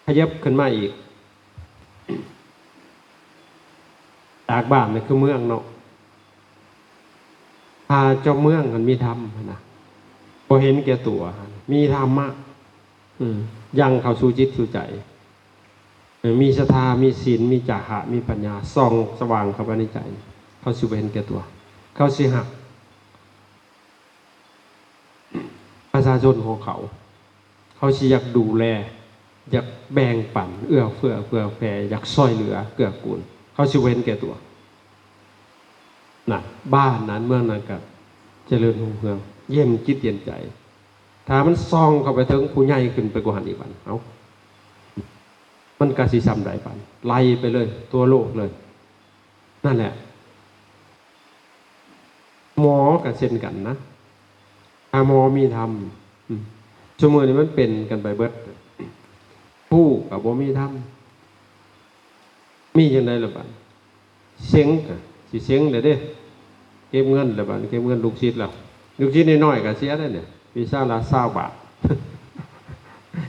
ขยับขึ้นมาอีกจากบ้านนี่คือเมืองเนาะพาเจ้าเมืองมันมีธรรมนะพอเห็นแก่ตัวมีธรรมะยังเข้าสู่จิตสู่ใจมีศรัทธามีศีลมีจาระมีปัญญาส่องสว่างเข้าไปในใจเขาสิบ่เห็นแก่ตัวเขาสิหักประชาชนของเขาสิอยากดูแลอยากแบ่งปันเอื้อเฟื้อเผื่อแผ่อยากช่วยเหลือเกื้อกูลเขาสิบ่เห็นแก่ตัวน่ะบ้านนั้นเมืองนั้นก็เจริญรุ่งเรืองเย็นจิตเย็นใจถ้ามันซ่องเข้าไปถึงผู้ใหญ่ขึ้นไปกว่าหันอีกบัดมันก็สิซ้ำได้บัดไล่ไปเลยตัวโลกเลยนั่นแหละหมอก็เช่นกันนะถ้าหมอมีธรรมชั่วโมงนี้มันเป็นกันไปเบิดผู้กับบ่มีธรรมมีจังได๋ล่ะบัดเซ็งสิเซ็งเด้เก็บเงินแล้วบัดเก็บเงินลูกศิษย์แล้วลูกศิษย์น้อยๆก็เสียได้เนี่ยวีซ่าละ20 บาท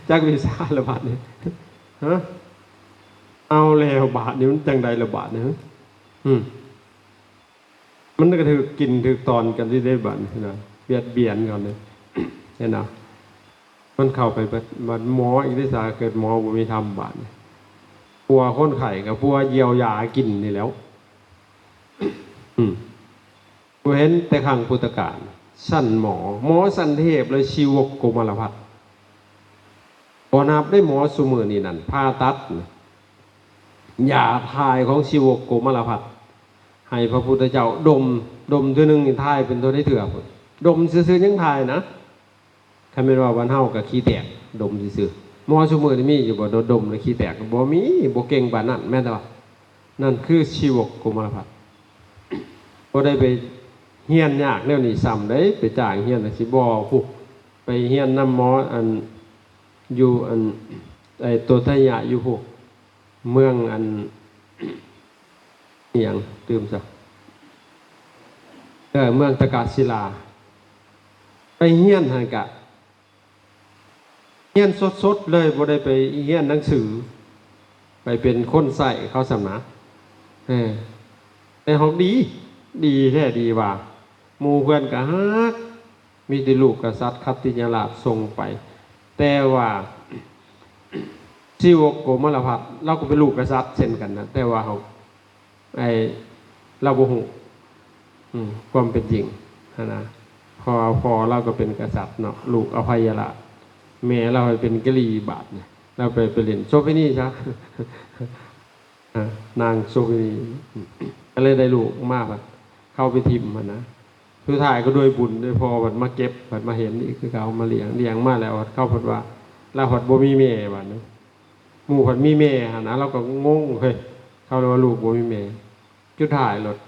จักวีซ่าละบาทนี่ฮะเอาแล้วบาทนี่มันจังได๋ละบาทนี่มันก็ถือกินถือตอนกันที่ได้บาทนี่นะเบียดกันเลยเห็นน่ะมันเข้าไปบัดหมออีกได้สาเกิดหมอบ่มีธรรมบาทนี่ ปัวคนไข้กับปัวเยียวยากินนี่แล้วกูเห็นแต่ครั้งพุทธกาลสั้นหมอสันเทพเลยชีวกโกมารพัฒน์พอนับได้หมอสุมือนี่นั่นผ่าตัดยาทายของชีวกโกมารพัฒน์ให้พระพุทธเจ้าดมตัวหนึ่งทายเป็นตัวได้เถื่อดมซื่อๆยังทายนะใครไม่รู้ว่าวันเฮากับขี้แตกดมซื่อหมอสุมือนี่มีอยู่บ่ดมแล้วขี้แตกบ่มีบ่เก่งปานนั้นแม่นแต่ว่านั่นคือชีวกโกมารพัฒน์บ่ได้ไปเฮียนยากแนวนี้ซ้ำได้ไปจ่ายเฮียนสิบ่ผู้ไปเฮียนนำหมออันอยู่อันไอ้ตัวทยะอยู่ผู้เมืองอันอย่างลืมซะเมืองตะกาศิลาไปเฮียนหั่นกะเฮียนสดๆเลยบ่ได้ไปเฮียนหนังสือไปเป็นคนใส่เขาสำนักแต่ของดีแท้ดีว่าหมู่เพื่อนก็ฮักมีแต่ลูกกษัตริย์คัตติยราชส่งไปแต่ว่าชีวกโกมารพัฒน์เราก็เป็นลูกกษัตริย์เช่นกันนะแต่ว่าเราบ่ฮู้ความเป็นจริงนะพอเราก็เป็นกษัตริย์เนาะลูกอภัยราชแม่เราเป็นกะลีบาทเนี่ยเราไปเล่นโซเฟนีซะนางโซเฟนีก็เลยได้ลูกมากเข้าไปทิมมันนะสุดท้ายก็โดยบุญโดยพอบัดมาเก็บบัดมาเห็นนี่คือเขามาเลี้ยงมาแล้วเข้าพัดว่าเราพัดบ่มีแม่บัดนี้หมู่พัดมีแม่นะเราก็งงเฮ้ยเขาเลยว่าลูกบ่มีแม่สุดท้ายรถ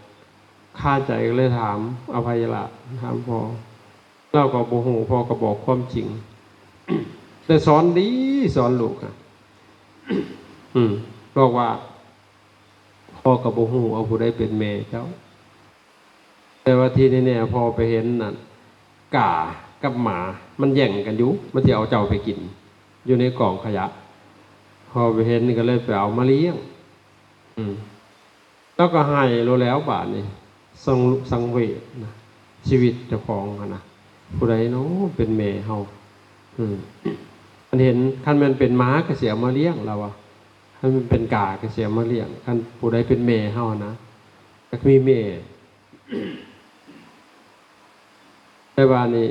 คาใจก็เลยถามอภัยราชถามพอเราก็บ่ฮู้พอก็บอกความจริงแต่สอนดีสอนลูกบอกว่าพ่อกับบ่ฮู้เอาผู้ใดเป็นแม่เจ้าแต่ว่าที่นี่พอไปเห็นนั่นกากับหมามันแย่งกันอยู่มันจะเอาเจ้าไปกินอยู่ในกล่องขยะพอไปเห็นก็เลยไปเอามาเลี้ยงแล้วก็ให้รู้แล้วบาทนี่สังเวชนะชีวิตเจ้าของนะผู้ใดเนาะเป็นแม่เฮามันเห็นคันมันเป็นม้าก็เสียมาเลี้ยงเราอะคันมันเป็นกาก็เสียมาเลี้ยงคันผู้ใดเป็นแม่เฮานะก็มีแม่แต่ว่านี่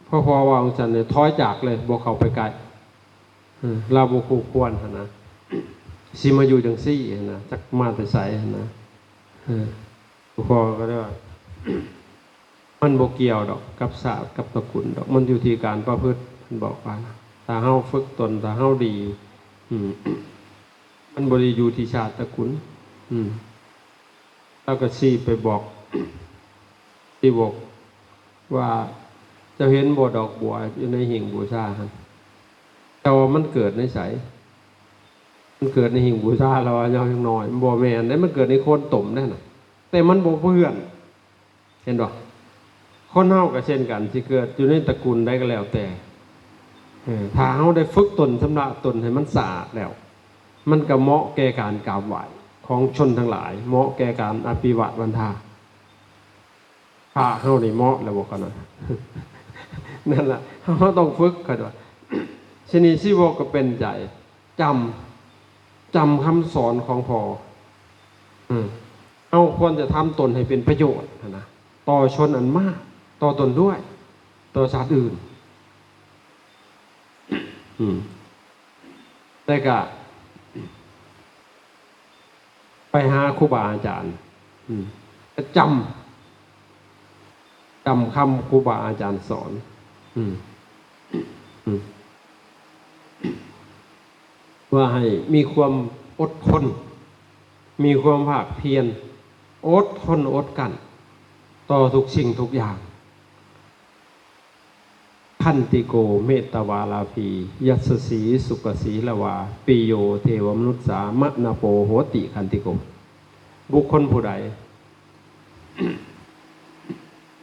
พ่อว่าองค์จันเนี่ยถอยจากเลยบ่เข้าไปไกลเราบ่คู่ควรนะสิมาอยู่จังซี่นะจักมาแต่ไสนะพ่อก็ได้ว่ามันบ่เกี่ยวดอกกับศาสตร์กับตระกูลดอกมันอยู่ที่การประพฤติเพิ่นบอกว่าถ้าเฮาฝึกตนถ้าเฮาดีมันบ่ได้อยู่ที่ชาติตระกูลแล้วก็ชี้ไปบอกที่บอกว่าจะเห็นบ่ดอกบัวอยู่ในหิ่งบูชาครับแต่ว่ามันเกิดในไสมันเกิดในหิ่งบูชาเรายังน้อยมันบ่แม่นได้มันเกิดในโคนตุ่มนั่นน่ะแต่มันบ่เพื่อนเห็นบ่คนเฮาก็เช่นกันสิเกิดอยู่ในตระกูลใดก็แล้วแต่ถ้าเฮาได้ฝึกตนสำระตนให้มันสะอาดแล้วมันก็เหมาะแก่การกราบไหว้ของชนทั้งหลายเหมาะแก่การอภิวาทวันทาพระเฮานี่เหมาะแล้วบ่กันนั่นล่ะเฮาต้องฝึกกันว่าชนีชีวกก็เป็นใจจำคำสอนของพ่อเอาควรจะทำตนให้เป็นประโยชน์นะต่อชนอันมากต่อตนด้วยต่อชาติอื่นแต่ก็ไปหาครูบาอาจารย์จำคำครูบาอาจารย์สอนว่าให้มีความอดทนมีความภาคเพียรอดทนอดกั้นต่อทุกสิ่งทุกอย่างขันติโกเมตตาวาลาภียัสสีสุกสีละวาปิโยเทวมนุษสามะนาโปโหติขันติโกบุคคลผู้ใด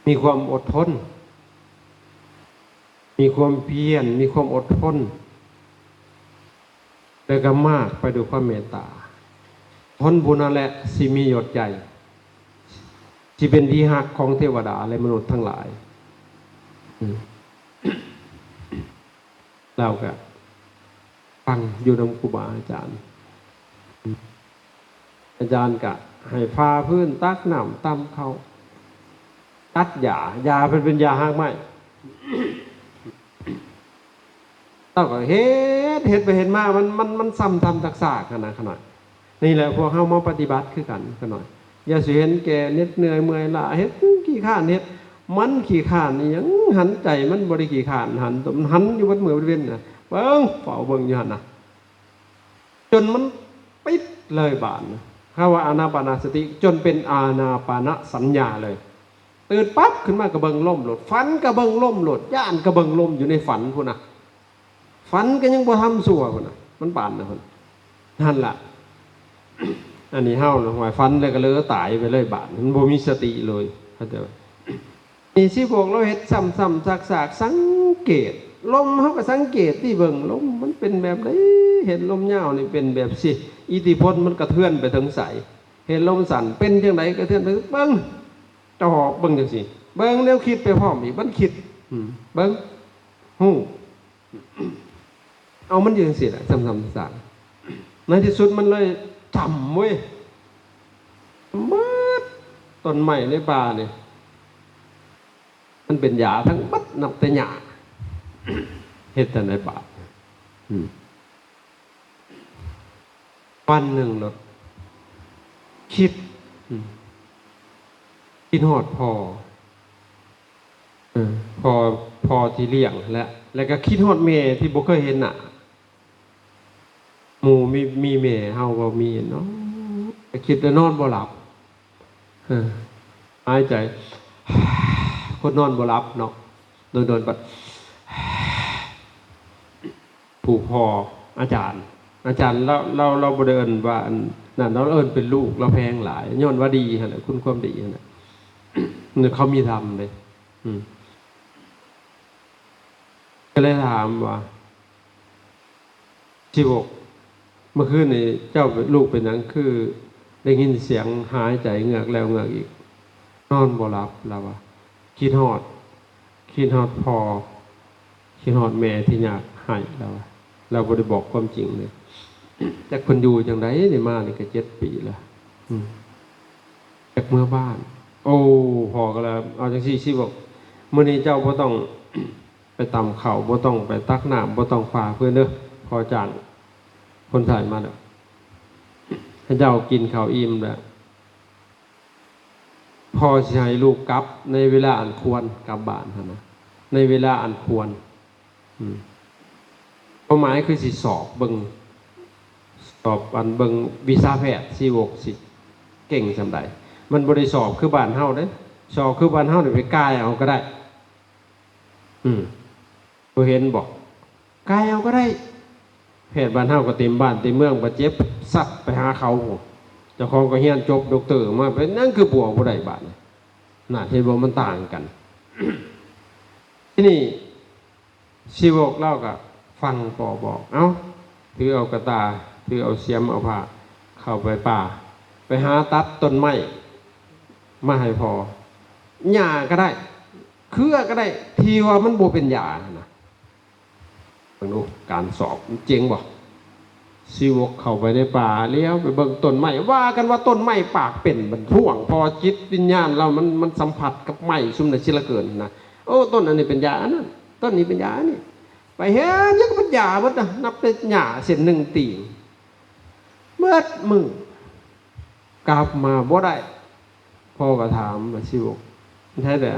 มีความอดทนมีความเพียรมีความอดทนแล้วก็มากไปด้วยความเมตตาทนบุญนั่นแหละสิมียศใหญ่ที่เป็นที่ฮักของเทวดาและมนุษย์ทั้งหลายเราก็ฟังอยู่นำครูบาอาจารย์ อาจารย์กะให้พาพื้นตักน้ำตำเขาตัดหญ้าเป็นยาหากไม้ต้องก็เฮ็ดไปเห็นมามันซ้ำทำทักษะขนาดนี่แหละพวกเฮามาปฏิบัติคือกันหน่อยอย่าสิเห็นแก่เหน็ดเหนื่อยเมื่อยล้าเฮ็ดขี้ข้านเฮ็ดมันขี้ข้านนี่ยังหันใจมันบ่ได้ขี้ข้านหันอยู่วัดมือวัดเว้นน่ะเบิ่งเฝ้าเบิ่งอยู่หั่นน่ะจนมันปิดเลยบาดนะคำว่าอานาปานสติจนเป็นอานาปานสัญญาเลยตื่นปั๊บขึ้นมากระเบิงล่มโหลดฝันกระเบิงล่มโหลดย่านกระเบิงล่มอยู่ในฝันพุ่นน่ะฝันก็ยังบ่ทำชั่วพุ่นน่ะมันปานนะพุ่นนั่นล่ะอันนี้เฮาน่ะหวยฝันแล้วก็เลยตายไปเลยบาดมันบ่มีสติเลยเข้าใจบ่นี่สิพวกเราเฮ็ดซ้ำๆซากๆสังเกตลมเฮาก็สังเกตที่เบิ่งลมมันเป็นแบบใดเห็นลมยาวนี่เป็นแบบสิอิทธิพลมันกระเทือนไปถึงไสเห็นลมสั่นเป็นจังไดกระเทือนไปเบิ่งจอบเบิ่งจังซี่เบิ่งแนวคิดไปพร้อมอีกมันคิดเบิ่งฮู้เอามันอยู่จังซี่แหละซ้ำๆซากๆในที่สุดมันเลยจำเว้ยมืดต้นไม้ในป่านี่มันเป็นหญ้าทั้งบัดนับแต่หญ้าเฮ็ดแต่ในป่าวันหนึ่งเราคิดฮอดพอที่เลี้ยงแล้วก็คิดฮอดแม่ที่บ่เคยเห็นน่ะหมู่มีแม่เฮาบ่มีเนาะคิดแล้วนอนบ่หลับหายใจคนนอนบ่หลับเนาะโดนๆบัดผู้พ่ออาจารย์เราบ่ได้เอิ้นว่านั่นเราเอิ้นเป็นลูกเราแพงหลายย้อนว่าดีหั่นน่ะคุณความดีหั่นน่ะเนี่ยเขามีธรรมเลยก็เลยถามว่าชีวกเมื่อคืนนี่เจ้าลูกเป็นหยังคือได้ยินเสียงหายใจเหงือกแล้วเหงือกอีกนอนบ่หลับแล้วว่าคิดฮอดพ่อคิดฮอดแม่ที่อยากให้แล้วเราบ่ได้บอกความจริงเลยจากคนอยู่จังไดนี่มานี่ก็7 ปีแล้วจากเมื่อบ้านโอ้พ่อก็แล้วเอาจังซี่สิบอกมื้อนี้เจ้าบ่ต้องไปตำข้าวบ่ต้องไปตักน้ำบ่ต้องฝ่าเพิ่นเด้อพอจ้างคนถ่ายมาแล้วให้เจ้ากินข้าวอิ่มแล้วพอสิให้ลูกกลับในเวลาอันควรกลับบ้านหั่นนะในเวลาอันควรเป้าหมายคือสิสอบเบิ่งวีซ่าแพทย์สิวกสิเก่งซำใดมันบ่ได้สอบคือบ้านเฮาเด้สอบคือบ้านเฮานี่ไปกายเอาก็ได้บ่เห็นบ่กายเอาก็ได้แพทย์บ้านเฮาก็เต็มบ้านเต็มเมืองบ่เจ็บสัตว์ไปหาเขาเจ้าของก็เรียนจบด็อกเตอร์มาเป็นนั่นคือบัวบ่ได้บาดน่ะเห็นบ่มันต่างกัน ที่นี่ชีวกเล่าก็ฟังปอบอกเอ้าถือเอากระตาถือเอาเสียมเอาผ้าเข้าไปป่าไปหาตัดต้นไม้มาให้พอหญ้าก็ได้เครือก็ได้ที่ว่ามันบ่เป็นหญ้านะเบิ่งดูการสอบเจ๋งบ่ชีวกเข้าไปในป่าเลี้ยวไปเบิ่งต้นไม้ว่ากันว่าต้นไม้ปากเป็นมันท่วงพอจิตวิญญาณเรามันสัมผัสกับไม้ซุ่มน่ะสิละเกินนะโอ้ต้นอันนี้เป็นหญ้าอันนั้นต้นนี้เป็นหญ้านี่ไปเห็นยังก็เป็นหญ้าหมดนะนับเป็นหญ้าเส้นหนึ่งตีนเมื่อมึงกลับมาบ่ได้พ่อก็ถามว่าชีวกใช่แต่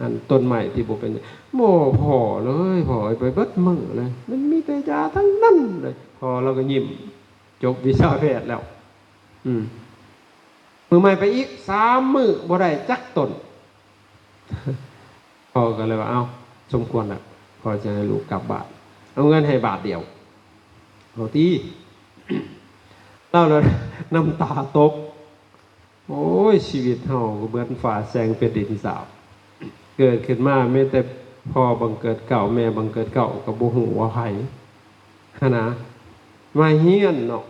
อันต้นใหม่ที่บ่เป็นโม่พ่อเลยพ่อไปเบิดมือเลยมันมีแต่ยาทั้งนั้นเลยพอเราก็ยิ้มจบวิชาแพทย์แล้วมือใหม่ไปอีก3 มื้อบ่ได้จักต้นพ่อก็เลยว่าเอ้าสมควรแล้วพ่อจะให้ลูกกลับบ้านเอาเงินให้บาทเดียวเอาที่เล่าแล้วน้ำตาตกโอ้ยชีวิตเฮาก็เหมือนฝ่าแสงเป็นดินสาบเกิดขึ้นมาแม้แต่พ่อบังเกิดเก่าแม่บังเกิดเก่าก็บ่ฮู้ว่าไผนะมาเฮียนเนาะ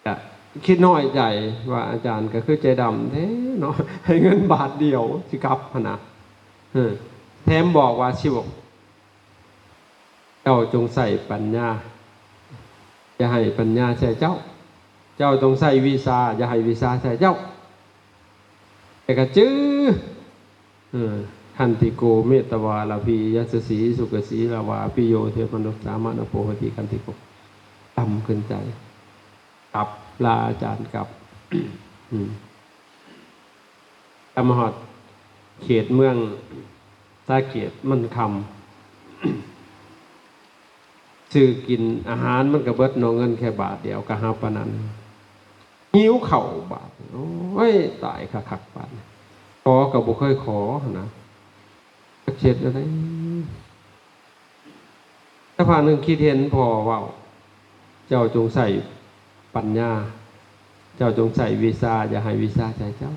ก็คิดน้อยใจว่าอาจารย์ก็คือใจดำแท้เนาะให้เงินบาทเดียวสิกลับหั่นน่ะแถมบอกว่าชีวกเจ้าจงใส่ปัญญาอย่าให้ปัญญาใส่เจ้า เจ้าต้องใส่วีซ่าอย่าให้วีซ่าใส่เจ้าแต่ก็จื้อขันติโกเมตตวาลาภียัสสีสุกสีลาวาปิโยเทพนุสามานโพหติขันติโกต่ำขึ้นใจกลับลาอาจารย์กลับอมหอดเขตเมืองตาเกียรติมันคำซื้อกินอาหารมันก็เบิดเงินแค่บาทเดียวก็หาปานนั้นหิวเข่าบาทโอ้ยตายคักๆบาทขอกับบุเคยขอนะเช็ดอะไรถ้าผ่านหนึ่งคิดเห็นพอว่าเจ้าจงใส่ปัญญาเจ้าจงใส่วีซ่าอย่าให้วีซ่าใจเจ้า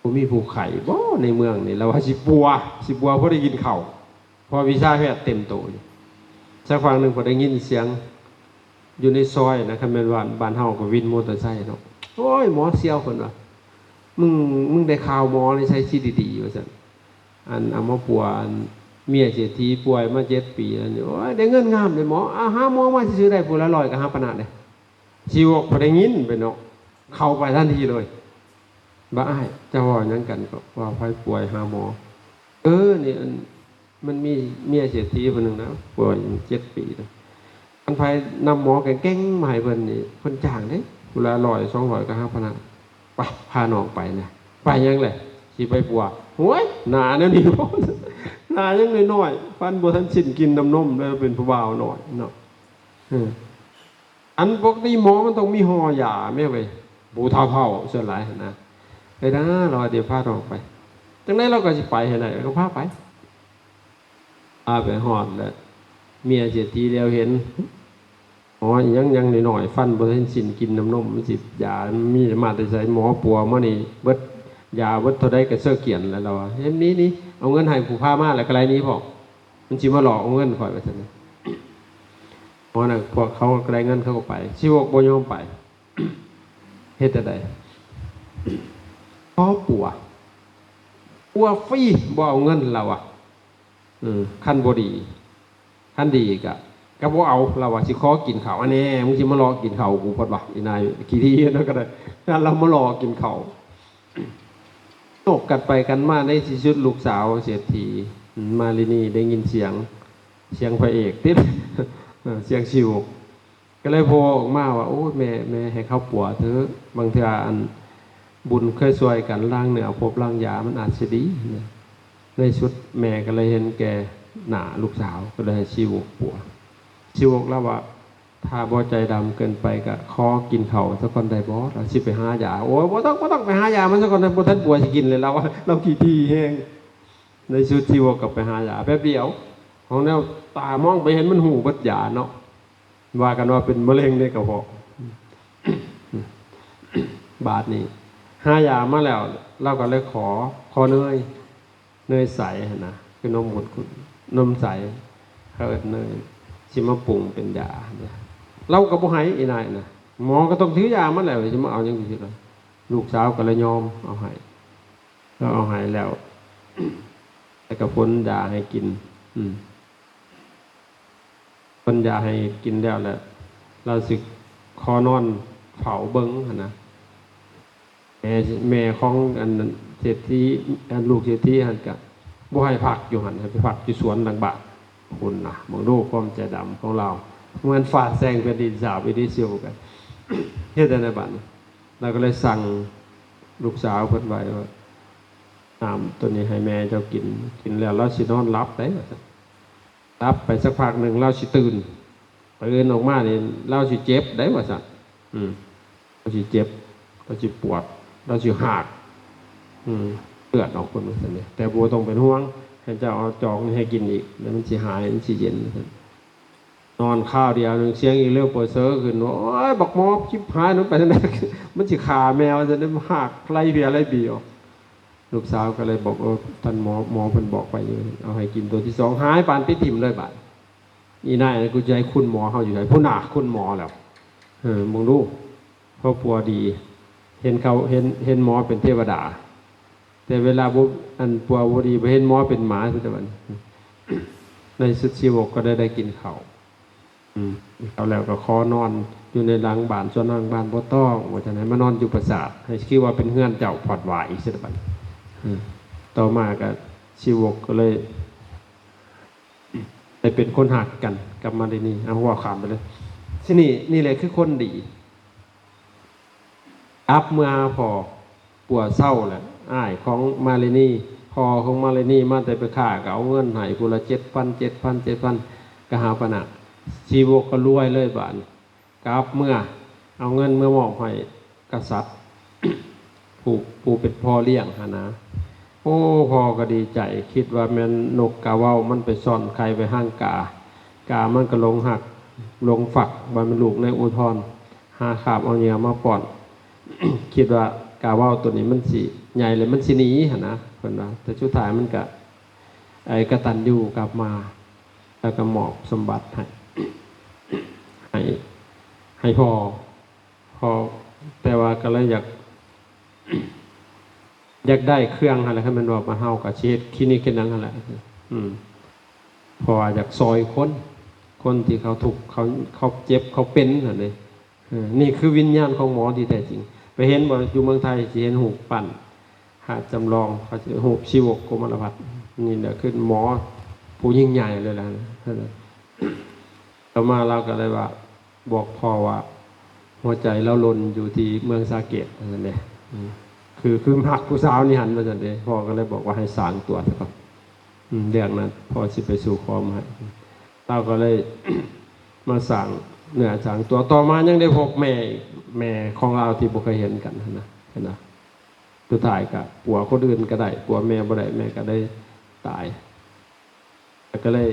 ผมมีผูกไข่บ่ในเมืองนี่เราว่าสิบัวเพราะได้ยินเข่าพอวีซ่าแพทย์เต็มโตอยู่สักครั้งหนึ่งพอได้ยินเสียงอยู่ในซอยนะครับเป็นวันบ้านเฮาก็วินมอเตอร์ไซค์เนาะโอ้ยหมอเสียวคนว่ามึงได้ข่าวหมอในใช้ชีดีๆว่าซั่นเอามาปัวเมียเสียทีป่วยมา7 ปีแล้วนี่โอ้ยได้เงินงามเลยหมอหาหมอมาซื้อได้ผู้ละ100ก็หาปานนั้นเด้ชีวกพอได้ยินไปเนาะเข้าไปทันทีเลยบ้าจะว่าอย่างกันก็ว่าไฟป่วยหาหมอนี่มันมีเมียเสียทีคนหนึ่งนะป่วย7 ปีนะอันไฟนำหมอเก่งๆมาให้เพิ่นนี่เพิ่นจ้างเด้เวลา100 200ก็หาพนักไปพาน้องไปนะไปยังเลยสิไปปัวโอ้ยหนาเนี่ยนี่หนายังน้อยๆฟันบ่ทันสิ้นกินน้ำนมแล้วเป็นผู้บ่าวหน่อยเนาะอันปกติหมอมันต้องมีห่อยาแม่เว้ยบูเท่าๆส่วนหลายนะไปนะเราเดี๋ยวพาน้องไปจังได๋เราก็สิไปให้ได้ก็พาไปไปฮอดแล้วเมียเสียทีแล้วเห็นยังหน่อยๆฟันบ่ทันสิ้นกินน้ำนมมันสิยามีมาแต่ใส่หมอปัวมานี่เบิดยาเบิดเท่าใดก็เสื้อเกียนแล้วเราเฮ็ดนี้เอาเงินให้ผู้พามาแล้วก็ไรนี้พอมันสิมาหลอกเอาเงินข่อยว่าซั่นเพราะน่ะพวกเขาได้เงินเขาก็ไปชีวกบ่ยอมไปเฮ็ดแต่ใดพอปัวฟรีบ่เอาเงินเราคันบ่ดีคันดีก็บ่เอาเราว่าสิขอกินข้าวอันนี้มึงสิมาหลอกกินข้าวกูพอดบ่อีนายขี้ที่นั่นก็ได้งั้นเรามาหลอกกินข้าวตกกันไปกันมาในที่สุดลูกสาวเศรษฐีมาลินี่ได้ยินเสียงพระเอกติดเสียงชิวก็เลยโผล่ออกมาว่าโอ้แม่ให้เขาปัวเถอะบางเทื่ออันบุญเคยช่วยกันล้างเหนือพบล้างยามันอาจสิดีในชุดแม่ก็เลยเห็นแกหน้าลูกสาวก็เลยให้ชิวปัวชิวแล้วว่าถ้าบ่ใจดำเกินไปก็ขอกินข้าวสักคนได้บ่เราสิไปหายาโอ้บ่ต้องไปหายามันสักคนบ่ทันป่วยสิกินเลยเราขี้ที่แห้งในชุดชิวกลับไปหายาแป๊บเดียวของแนวตามองไปเห็นมันหูเบิดยาเนาะว่ากันว่าเป็นมะเร็งในกระเพาะบาดนี้หายามาแล้วเราก็เลยขอเนยใสนะคือนมหมดนมใสเขาเอิ้นเนยสิมาปรุงเป็นยาเราก็บ่ให้อีนายนะหมอก็ต้องถือยามาแล้วสิมาเอาจังซี่ล่ะลูกสาวก็เลยยอมเอาให้ก็เอาให้แล้วแต่ก็พ้นยาให้กินพ้นยาให้กินแล้วเราสึกคอนอนเผาเบิ่งหั่นนะแม่ของอันเศรษฐีอันลูกเศรษฐีหั่นก็บ่ให้พักอยู่หั่นให้ไปพักอยู่สวนหลังบ้านคุณนะมองดูความใจดำของเราเหมือนฝ่าแซงเป็นดินสาวไปดิเซียวกันเฮ็ดในบ้านเราก็เลยสั่งลูกสาวเพิ่นไว้ว่าน้ำตัวนี้ให้แม่เจ้ากินแล้วเราสินอนหลับได้รับไปสักพักหนึ่งเราสิตื่นออกมาเนี่ยเราสิเจ็บได้ว่าสั่นเราสิเจ็บเราสิปวดเราสิหักเลือดออกคนว่าสั่นเนี่ยแต่บัวต้องเป็นห่วงให้เจ้าเอาจอกให้กินอีกแล้วมันสิหายมันสิเย็นนอนข้าวเดียวนึงเสียงอีเรื่องปวดเสือขึ้นว่าโอ้ยบักหมอชิบหายนั้นไปนั่นมันสิขาแมวจะได้หักไล่เบียร์ไล่เบียร์ลูกสาวก็เลยบอกท่านหมอเพิ่นบอกไปอยู่เอาให้กินตัวที่2หายปานปิดถิ่มเลยบาดอีนายกูจะให้คุณหมอเฮาอยู่ไหนผู้หนักคุณหมอแล้วมึงรู้เพราะปัวดีเห็นหมอเป็นเทวดาแต่เวลาอันปัวบ่ดีไปเห็นหมอเป็นหมาซะแต่วันในสุดชีวกก็ได้กินข้าว เอาแล้วก็ขอนอนอยู่ในหลังบ้านส่วนหลังบ้านบ่ต้องว่าจังได๋มานอนอยู่ปราสาทให้คิดว่าเป็นเฮือนเจ้าพอดหวายอีกเสียบัดต่อมาก็ชีวกก็เลยได้เป็นคนหักกันกลับมาได้นี่เอาว่าขามไปเลยที่นี่แหละคือคนดีอัพเมื่อพอปัวเศร้าแหละอ้ายของมาเลนีพอของมาเลนีมาแต่ไปฆ่าก็เอาเงินให้ผู้ละ7,000ก็หาปะนะชีวกก็รวยเลยบาดกลับเมื่อเอาเงินเมื่อมอบให้กษัตริย์ ผู้เป็นพ่อเลี้ยงหานะโอ้พ่อก็ดีใจคิดว่าแม่นนกกาเว้ามันไปซ่อนไข่ไปห้างกามันก็ลงหักลงฝักว่ามันลูกในอุทธรหาขาบเอาเหยื่อมาป้อน คิดว่ากาเว้าตัวนี้มันสิใหญ่เลยมันสิหนีหนะเพิ่นว่าแต่สุดท้ายมันก็กตัญญูกลับมาแล้วก็มอบสมบัติให้พ่อแต่ว่าก็เลยอยากได้เครื่องอะไรให้มันบอกมาเฮากับเช็ดขี้นี่ขี้นังอะไรพออยากซอยคนที่เขาถูกเขาเจ็บเขาเป็นอะไรนี่คือวิญญาณของหมอที่แท้จริงไปเห็นบ่อยู่เมืองไทยจะเห็นหูปั่นหาจำลองเขาจะหูชีวกโกมลพัฒน์นี่แหละคือหมอผู้ยิ่งใหญ่เลยล่ะต่อมาเราก็เลยว่าบอกพ่อว่าหัวใจเราลนอยู่ที่เมืองสาเกตนั่นแหละคือหักผู้สาวนี่หันมาจังได๋พ่อก็เลยบอกว่าให้สางตัวซะก่อนเรื่องนั้นพ่อสิไปสู่ขอมาให้เราก็เลย มาสางเนื้อสางตัวต่อมายังได้พบแม่ของเราที่บ่เคยเห็นกันนะเห็นนะสุดท้ายก็ผัวคนอื่นก็ได้ผัวแม่บ่ได้แม่ก็ได้ตายก็เลย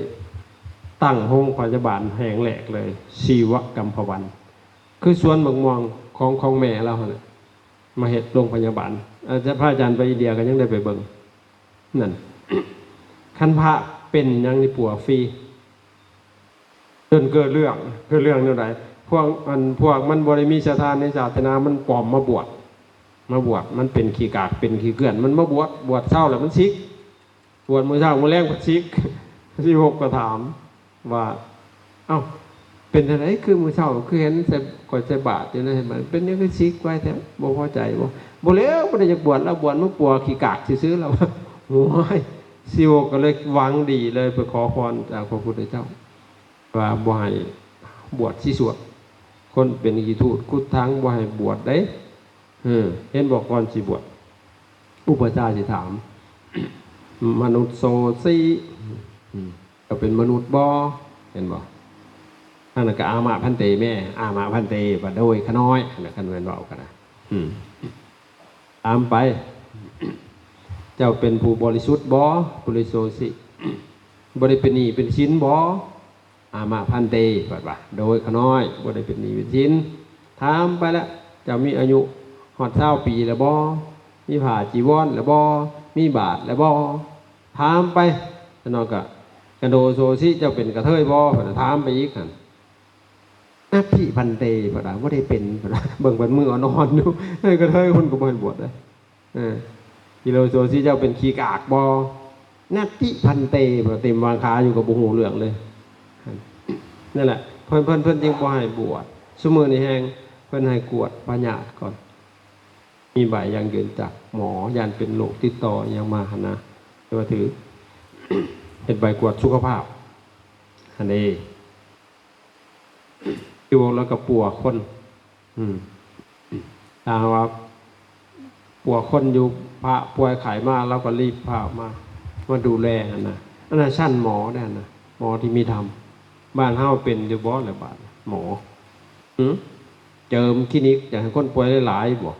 ตั้งโรงพยาบาลแห่งแรกเลยชีวกัมพวันคือสวนมะม่วงของแม่เราเนี่ยมาเฮ็ดโรงพยาบาลพระอาจารย์ไปอินเดียก็ยังได้ไปเบิ่งนั่น คันพระเป็นยังนี่ปัวฟรีจนเกิดเรื่องนี่ไดพวกมันบ่ได้มีศรัทธาในศาสนามันปลอมมาบวชมันเป็นขี้กากเป็นขี้เกลื่อนมันมาบวชเช้าแล้วมันซิกบวชมื้อเช้ามื้อแลงก็ซิกที่6ก็ถามว่าเอ้าเป็นอะไรคือมื้อเช้าคือเห็นใส่ก่อยใส่บาตรอยู่นะเห็นมันเป็นยังคือซิกไว้แท้บ่พอใจบ่แล้วบ่ได้อยากบวชแล้วบวชมาปัวขี้กากซื่อๆแล้วโอ้ยซิวก็เลยหวังดีเลยไปขอพรจากพระพุทธเจ้าว่าบ่ให้บวชสิสวดคนเป็นอีทูตกุดทางบ่ให้บวชได้เห็นบอกก่อนสิบวชอุปชาสิถาม มนุษย์โซซีก็เป็นมนุษย์บ่เห็นบ่นั่นก็อามาพันเตแม่อามาพันเตบ่โดยขน้อยนั่นคันแม่นเว้ากันนะตามไป เจ้าเป็นผู้บริสุทธิ์บ่ปุริโสสิบ่ได้เป็นหนี้เป็นสินบ่อามาพันเตว่าโดยขน้อยบ่ได้เป็นหนี้เป็นสินถามไปแล้วเจ้ามีอายุฮอด20ปีแล้วบ่มีผ้าจีวรแล้วบ่มีบาทแล้วบ่ถามไปแล้วน้องก็กระโดโซสิเจ้าเป็นกระเทยบ่ถามไปอีกหั่นนักที่พันเตบ่ได้เป็นเบิ่งเป็นมืออ่อนๆอยู่กระเทยคนก็บ่ให้บวชได้กิโลโซสิเจ้าเป็นขี้กากบ่นักที่พันเตบ่เต็มวางขาอยู่กับบ่ฮู้เรื่องเลยนั่นแหละเพิ่นจึงบ่ให้บวชซุมื้อนี้แฮงเพิ่นให้กวดปัญญาก่อนมีใบยังยืนจากหมอยันเป็นโรคติดต่อยังมาหนะตัวถือ เฮ็ดใบกวดสุขภาพอันนี้อยู่แล้วก็ปัวคนถ้าว่าปัวคนอยู่พระป่วยไข้มาแล้วก็รีบพามาดูแลนั่นน่ะอันนั้นชั้นหมอนั่นน่ะหมอที่มีธรรมบ้านเฮาเป็นอยู่บ่ล่ะบาดหมอเจิมคลินิกอยากให้คนป่วยหลายๆบ่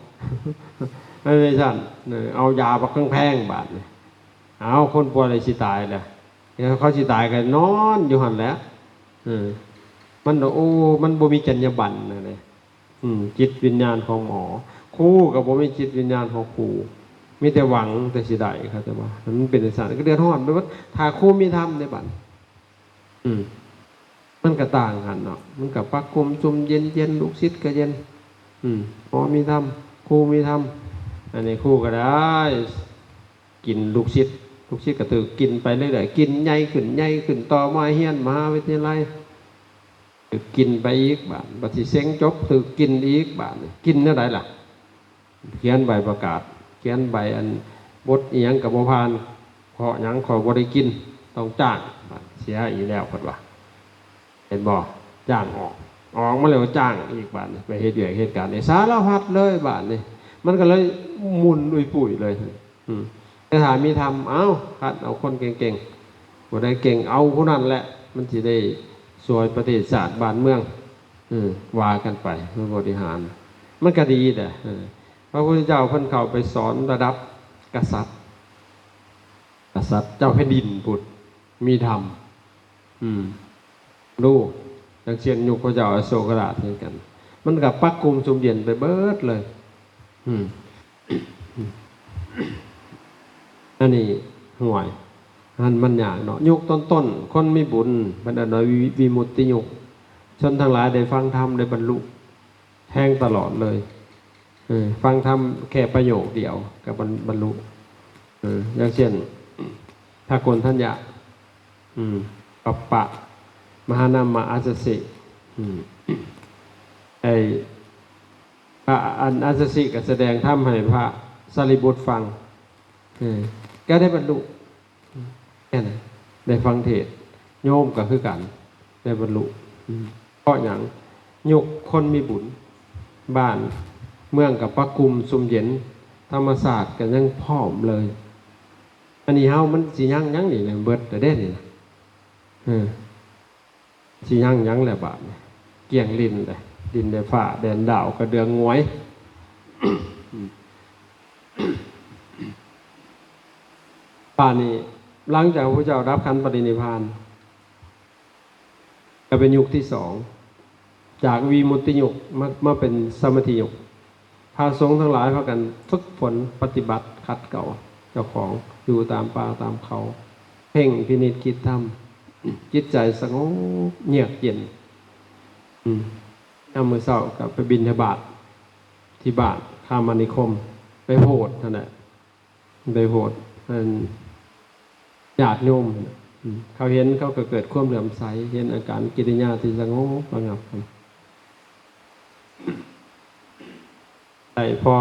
ไม่ใช่สั่นเอายาบักแพงบาทนี่เอาคนป่วยอะไรสิตายแหละเขาสิตายกันนอนอยู่หั่นแหล้วมันมันบ่มีจรรยาบรรณนั่นแหละจิตวิญญาณของหมอครูก็บ่มีจิตวิญญาณของครูมีแต่หวังแต่สิได้ครับแต่ว่ามันเป็นสั่นก็เดือดร้อนไปว่าถ้าครูมีธรรมในบัดมันก็ต่างกันเนาะมันก็ปักคุมชุมเย็นลูกศิษย์ก็เย็นหมอมีธรรมครูมีธรรมอันนี้ครูก็ได้กินลูกศิษย์ก็ถือกินไปเรื่อยๆกินใหญ่ขึ้นต่อมาเฮียนมหาวิทยาลัย ถือกินไปอีกบาทบัดสิเซ็งจบถือกินอีกบาทกินเท่าไหร่ล่ะเขียนใบประกาศเขียนใบอันบทอีหยังกับบ่ผ่านเพราะหยังขอบ่ได้กินต้องจ้างเสียอีกแล้วเพิ่นว่าเห็นบ่จ้างออกมาแล้วจ้างอีกบาทไปเฮ็ดเรื่องเหตุการณ์นี่สารพัดเลยบาทนี่มันก็เลยหมุนอุ้ยปุ๋ยเลยแต่ถ้ามีทำเอาคัดเอาคนเก่งๆบ่ได้เก่งเอาผู้นั้นแหละมันสิได้สวยประเทศชาติบ้านเมืองว่ากันไปเพื่อบริหารมันก็ดีแต่พระพุทธเจ้าเพิ่นเข้าไปสอนระดับกษัตริย์เจ้าแผ่นดินพุทธมีธรรมรู้อย่างเช่นยุคพระเจ้าอโศกราชเหมือนกันมันกับปักกุมสุมเย็นไปเบิดเลยอันนี้ห่วยมันยากเนาะยุคต้นๆคนมีบุญบรรดาน้อยวิมุตติยุคชนทั้งหลายได้ฟังธรรมได้บรรลุแห้งตลอดเลยฟังธรรมแค่ประโยคเดียวกับบรรลุอย่างเช่นถ้าคนท่านอยากปัปปะมหานามอาสสิพระอาสสิก็แสดงธรรมให้พระสารีบุตรฟังก็ได้บรรลุแค่นั้นได้ฟังเทศน์โยมก็คือกันได้บรรลุเพราะอย่างยกคนมีบุญบ้านเมืองกับปักกุมสุมเย็นธรรมศาสตร์กันยังพร้อมเลยอันนี้เฮามันสิยังนี่เบิดแต่เด่นนี่สิยังแหละบาดเกี่ยงลิ้นเลยดินได้ฝ่าแดนดาวกระเดืองงวยป่านนี้หลังจากพระเจ้ารับขันปรินิพพานก็เป็นยุคที่สองจากวีมุตติยุคมาเป็นสมาธิยุคพระสงฆ์ทั้งหลายพากันฝึกฝนปฏิบัติขัดเกลาเจ้าของอยู่ตามป่าตามเขาเพ่งพินิจคิดทำจิตใจสงบเยือกเย็นเอามือเศร้ากับไปบิณฑบาตที่บ้านข้ามานิคมไปโหดนั่นแหละไปโหดญาติโยมเขาเห็นเขาก็เกิดความเหลื่อมใสเห็นอาการกิริยาที่สงบระงับแต่พอ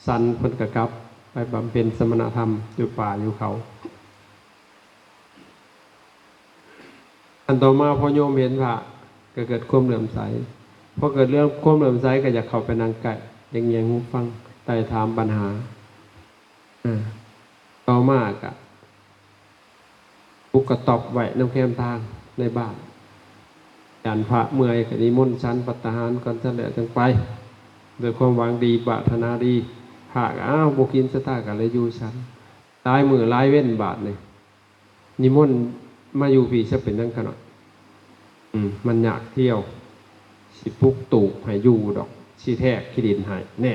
สันพ้นกระกับไปบำเพ็ญสมณธรรมอยู่ป่าอยู่เขาอันต่อมาพอโยมเห็นพระก็เกิดความเหลื่อมใสพอเกิดเรื่องความเหลื่อมใสก็อยากเข้าไปนั่งใกล้ยังเงียงหูฟังไต่ถามปัญหาต่อมากอะปุกกระตอบไว้น้ำแคมทางในบ้านยันพระเมื่อยก็นิมนต์ชั้นปัตตาหารก่อนจะเหลือจังไปโดยความหวังดีปรารถนาดีหากบุกินสตากันเลยอยู่ชั้นตายมือลายเว้นบาทเลยนิมนต์มาอยู่ผีจะเป็นนั่งขนาดมันอยากเที่ยวสิปุกตูกให้อยู่ดอกชีแทกขี้ดินหายแน่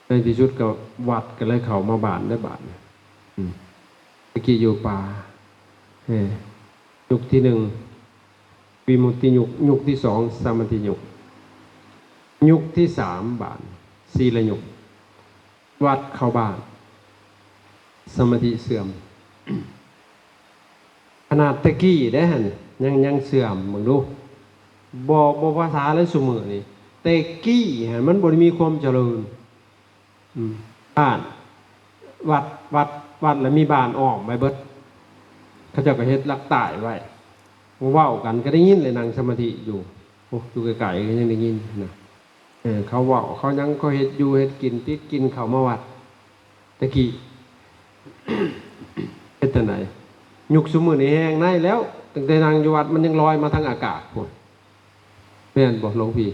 ในที่สุดก็วัดกันเลยเขามาบานได้บาทตะกี้อยู่ป่ายุคที่หนึ่งวิมุตติยุคที่สองสมาธิยุคที่สามบานศีลยุควัดเข้าบ้านสมาธิเสื่อมขนาดตะกี้ได้หันยังเสื่อมมึงดูบ่ภาษาและสมือนี่ตะกี้หันมันบ่ได้มีความเจริญบ้านวัดแล้วมีบ้านอ้อมไว้เบิดเขาเจ้าก็เฮ็ดลักตายไว้เว้ากันก็ได้ยินเลยนั่งสมาธิอยู่อยู่ไกลๆก็ยังได้ยินนะเขาเว้าเขายังเขาเฮ็ดอยู่เฮ็ดกินติดกินเข้ามาวัดตะกี้เฮ็ดจังได๋ยุคซุมื้อนี้แห้งในแล้วตั้งแต่นั่งอยู่วัดมันยังลอยมาทางอากาศพุ่นแม่นบ่หลวงพี่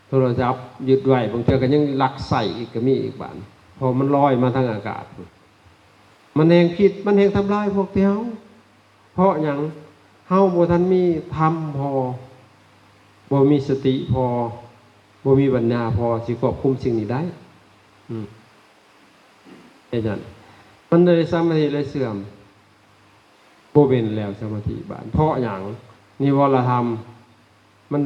โทรศัพท์ยึดไว้บางเทื่อก็ยังลักใส่อีกก็มีอีกบาดพอมันลอยมาทางอากาศมันแหงผิดมันแหงทำลายพวกเฮาเพราะหยังเฮาบ่ทันมีธรรมพอบ่มีสติพอบ่มีปัญญาพอสิควบคุมสิ่งนี้ได้ไอ้นั่นมันเลยสมาธิเลยเสื่อมบ่เป็นแล้วสมาธิบานเพราะหยังนิวรธรรมมัน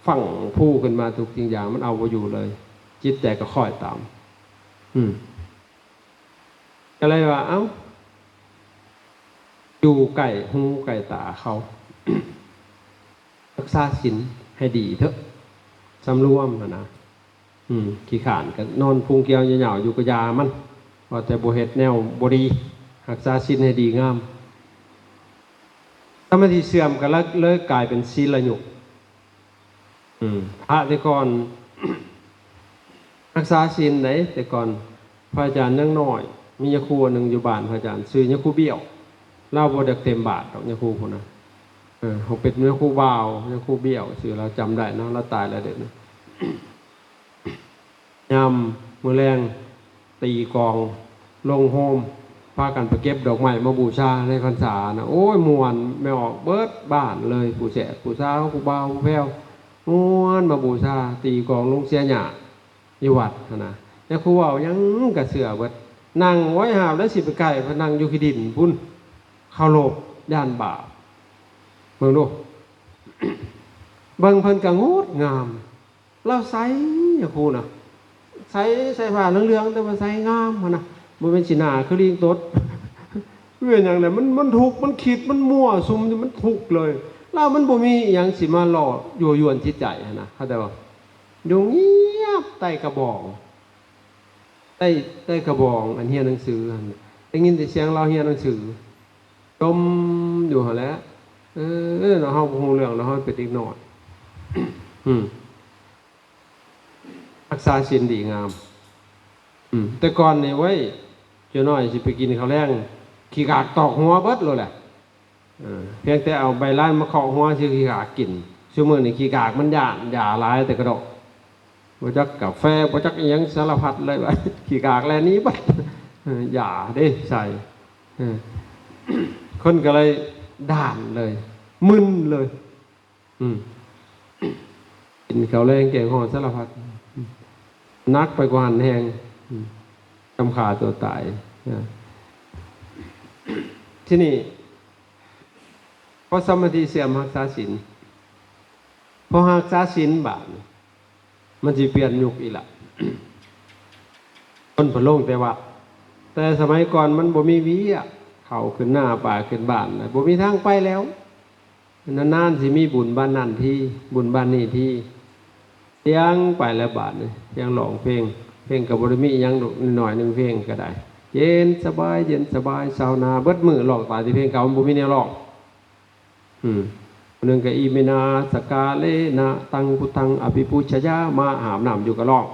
ฝังผู้ขึ้นมาทุกสิ่งอย่างมันเอาบ่อยู่เลยจิตใจก็ค่อยตามก็เลยว่าอยู่ใกล้หูใกล้ตาเขา รักษาศีลให้ดีเถอะสำรวมนะขี้ขานก็นอนพุงเกลียวเหยาๆอยู่กับยามันว่าแต่บ่เฮ็ดแนวบ่ดีรักษาศีลให้ดีงามสมาธิเสื่อมก็เลยกลายเป็นศีลหยุกพระแต่ก่อน รักษาศีลไหนแต่ก่อนพระอาจารย์ยังน้อยมียาคูหนึ่งอยู่บ้านพระอาจารย์ซื้อยาคูเบี้ยวเล่าบ่ได้เต็มบาทดอกยาคูพุ่นน่ะเขาเป็นยาคูบ่าวยาคูเบี้ยวชื่อเราจำได้เนาะเราตายแล้วเด้อ ยามมื้อแรงตีกองลงโฮมพากันไปเก็บดอกไม้มาบูชาในพรรษานะโอ้ยม่วนไม่ออกเบิดบ้านเลยผู้แสบผู้สาวผู้บ่าวผู้แพ้วม่วนมาบูชาตีกองลงเสียหญ้าอยู่วัดนะแล้วครูเว้ายังกะเสือเบิดนั่งไว้หาบแล้วสิไปไกลพนั่งอยู่ขี้ดินพุ่นเข้าโลภย่านบาปเบิ่งดู เบิ่งเพิ่นก็งดงามเราใสอย่าครูน่ะใส่ผ้าเหลืองๆแต่ว่าใส่งามหั่นน่ะบ่เป็นสิหน้าคือลิงตด เรื่องหยังน่ะมันทุกข์มันคิดมันมั่วซุมมันทุกข์เลยแล้วมันบ่มีหยังสิมาหล่อยั่วยวนจิตใจหั่นน่ะเข้าใจบ่อยู่เงียบใต้กระบองใต้กระบองอันเรียนหนังสือหั่นได้ยินแต่เสียงเราเรียนหนังสือจมอยู่หั่นแหละเนาะเฮาบ่ฮู้เรื่องเนาะเฮาเป็นเด็กน้อย รักษาศีลดีงามแต่ก่อนนี่ไว้เจ้าน้อยสิไปกินข้าวแรงขี้กากตอกหัวเบิดเลยแหละเพียงแต่เอาใบล้านมาเคาะหัวสิขี้กากกินชั่วโมงนี่ขี้กากมันหยาหลายแต่กระดกบ่จักกาแฟบ่จักอีหยังสารพัดเลยว่า ขี้กากแลนี้บัดหยาเด้ใส่คนก็เลยด่านเลยมึนเลยกินข้าวแรงแกงห่อสารพัดนักไปกว่าหันแหงจำขาตัวตายที่นี่พอสมาธิเสื่อมรักษาศีลพอรักษาศีลบาปมันจะเปลี่ยนยุคอีกละ คนผลงแต่ว่าแต่สมัยก่อนมันบ่มีวิอ่ะเขาขึ้นหน้าป่าขึ้นบ้านนะบ่มีทางไปแล้วนานๆสิมีบุญบ้านนั่นที่บุญบ้านนี่ที่ยังไปแล้วบาทนี่ยังร้องเพลงกับบริมียังหน่อยหนึ่งเพลงก็ได้เย็นสบายชาวนาเบิดมือร้องตายที่เพลงเก่ามันบ่มีแนวร้องหนึ่งก็อีเมนาสกาเลนะตังพุทังอภิปุชยามาหามน้ำอยู่กับร้อง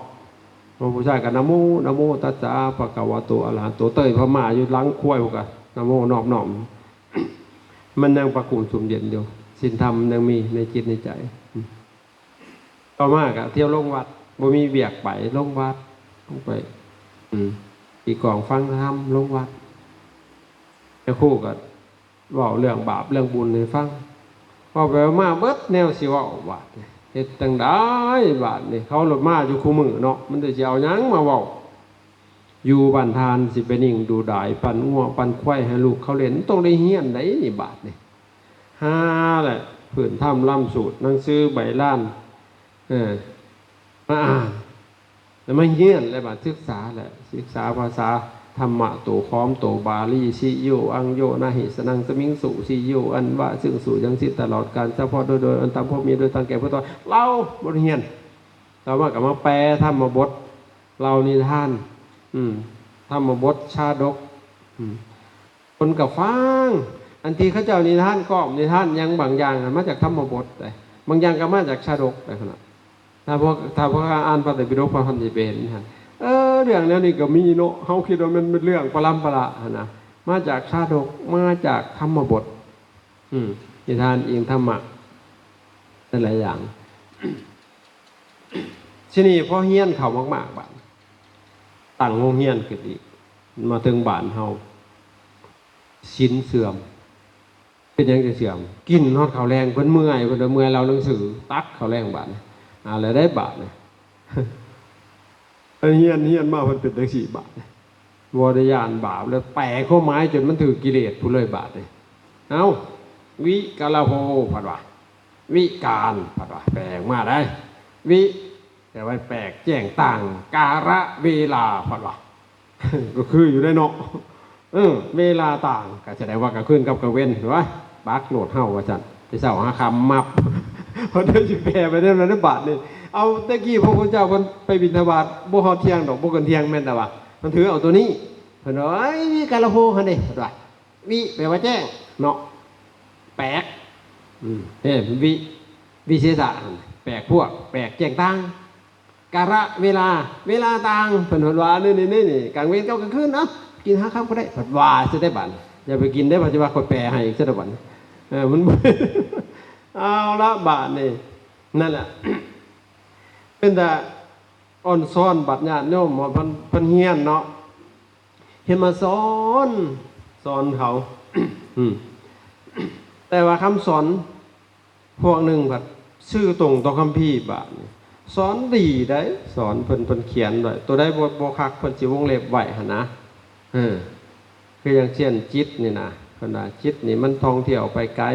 พระผู้ชายกับนะโมตัสสะภะคะวะโตอะระหะโตเต้ยพม่าอยู่หลังคุ้ยพวกกันนะโมนอบมันยังประกุมสุมเย็นอยู่ศีลธรรมยังมีในจิตในใจต่อมากอะเที่ยวลงวัดบ่มีเบียกไปลงวัดลงไปอีกกองฟังธรรมลงวัดจะคู่กับว่าเรื่องบาปเรื่องบุญให้ฟังพอไปมาเบิดแนวสิว่าบาปเฮ็ดจังได๋บาปนี่เขาหลดมาอยู่คู่มือเนาะมันจะเอาหยังมาเว้าอยู่บ้านทานสิไปนิ่งดูดายปั่นงัวปั่นควายให้ลูกเขาเล่นต้องได้เฮียนได้นี่บาปนี่หาแหละผืนถ้ำล่ำสูตรหนังสือใบล้านมาอ่านแล้วมาเฮียนแล้วมาศึกษาแหละศึกษาภาษาธรรมะโตค้อมโตบาลีสิโยอังโยนาหิสนังสมิงสุสิโยอันว่าซึ่งสู่ยังสิตลอดการเฉพาะโดยอันตามพบมีโดยทางแก่พระตัวเล่าบทเฮียนต่อมากับมาแปลธรรมบทเรานิทานธรรมบทชาดกคนกับฟังอันที่เขาเจ้านิทานก็นิทานยังบางอย่างมาจากธรรมบทแต่บางอย่างก็มาจากชาดกแต่ขนาดถ้าพวกอ่านพระไตรปิฎกพระพันธิเบศน์เรื่องนี้นี่ก็มีเนาะเขาคิดว่ามันเป็นเรื่องปรำประนะมาจากชาดกมาจากธรรมบทนิทานอิงธรรมะนั่นหลายอย่างที่นี่พอเฮี้ยนเขามากๆบ้านตั้งโรงเฮี้ยนขึ้นอีกมาถึงบ้านเฮาศีลเสื่อมเป็นยังจะเสื่อมกินนอดข้าวแรงเพิ่นเมื่อยเราหนังสือตักข้าวแรงบาทอะไรได้บาทเนี่ยเฮียนมาเพิ่นเป็นจังซี่บาทวรยานบาปแล้วแปะข้อไม้จนมันถือกิเลสผู้เลยบาทเลยเอ้าวิกาลโภผัดว่าวิการผัดว่าแปลงมาได้วิแต่ไว้แปลกแจ้งต่างการะเวลาผัดว่าก็คืออยู่ได้เนาะเวลาต่างก็จะได้ว่ากลางคืนกับกลางเว้นหรือว่าบักโหลดเฮาว่าจันไปเสาหาคำมับ เพราะเดี๋ยวสิแปลไปได้ละบาทนี่เอาตะกี้พระพุทธเจ้าเพิ่นไปบิณฑบาตบ่ฮอดเที่ยงดอกบ่เกินเที่ยงแม่นแต่ว่ามันถือเอาตัวนี้เพิ่นว่าไอ้วิกาลโหหั่นเด้เพิ่นว่าวิแปลว่าแจ้งเนาะแปลกนี่วิเศษะแปลกพวกแปลกแจ้งต่างกาละเวลาต่างเพิ่นว่านี่กลางเวรกับกลางคืนเนาะกินหาค่ำก็ได้เพิ่นว่าสิได้บัดอย่าไปกินได้ปัจจุบันค่อยแปลให้อีกซะบัดมัน เอาละบาทนี่นั่นแหละ เป็นแต่อ่อนซ้อนบัดญาติโยมเพิ่นเฮียนเนาะเห็นมาสอนเขา แต่ว่าคำสอนพวกหนึ่งแบบชื่อตรงต่อคัมภีร์บาทสอนดีได้สอนเพิ่นเขียนไว้ตัวได้บ่คักเพิ่นสิวงเล็บไว้หั่นนะคืออย่างเช่นจิตนี่นะเพิ่นว่าจิตนี่มันท่องเที่ยวไปไกล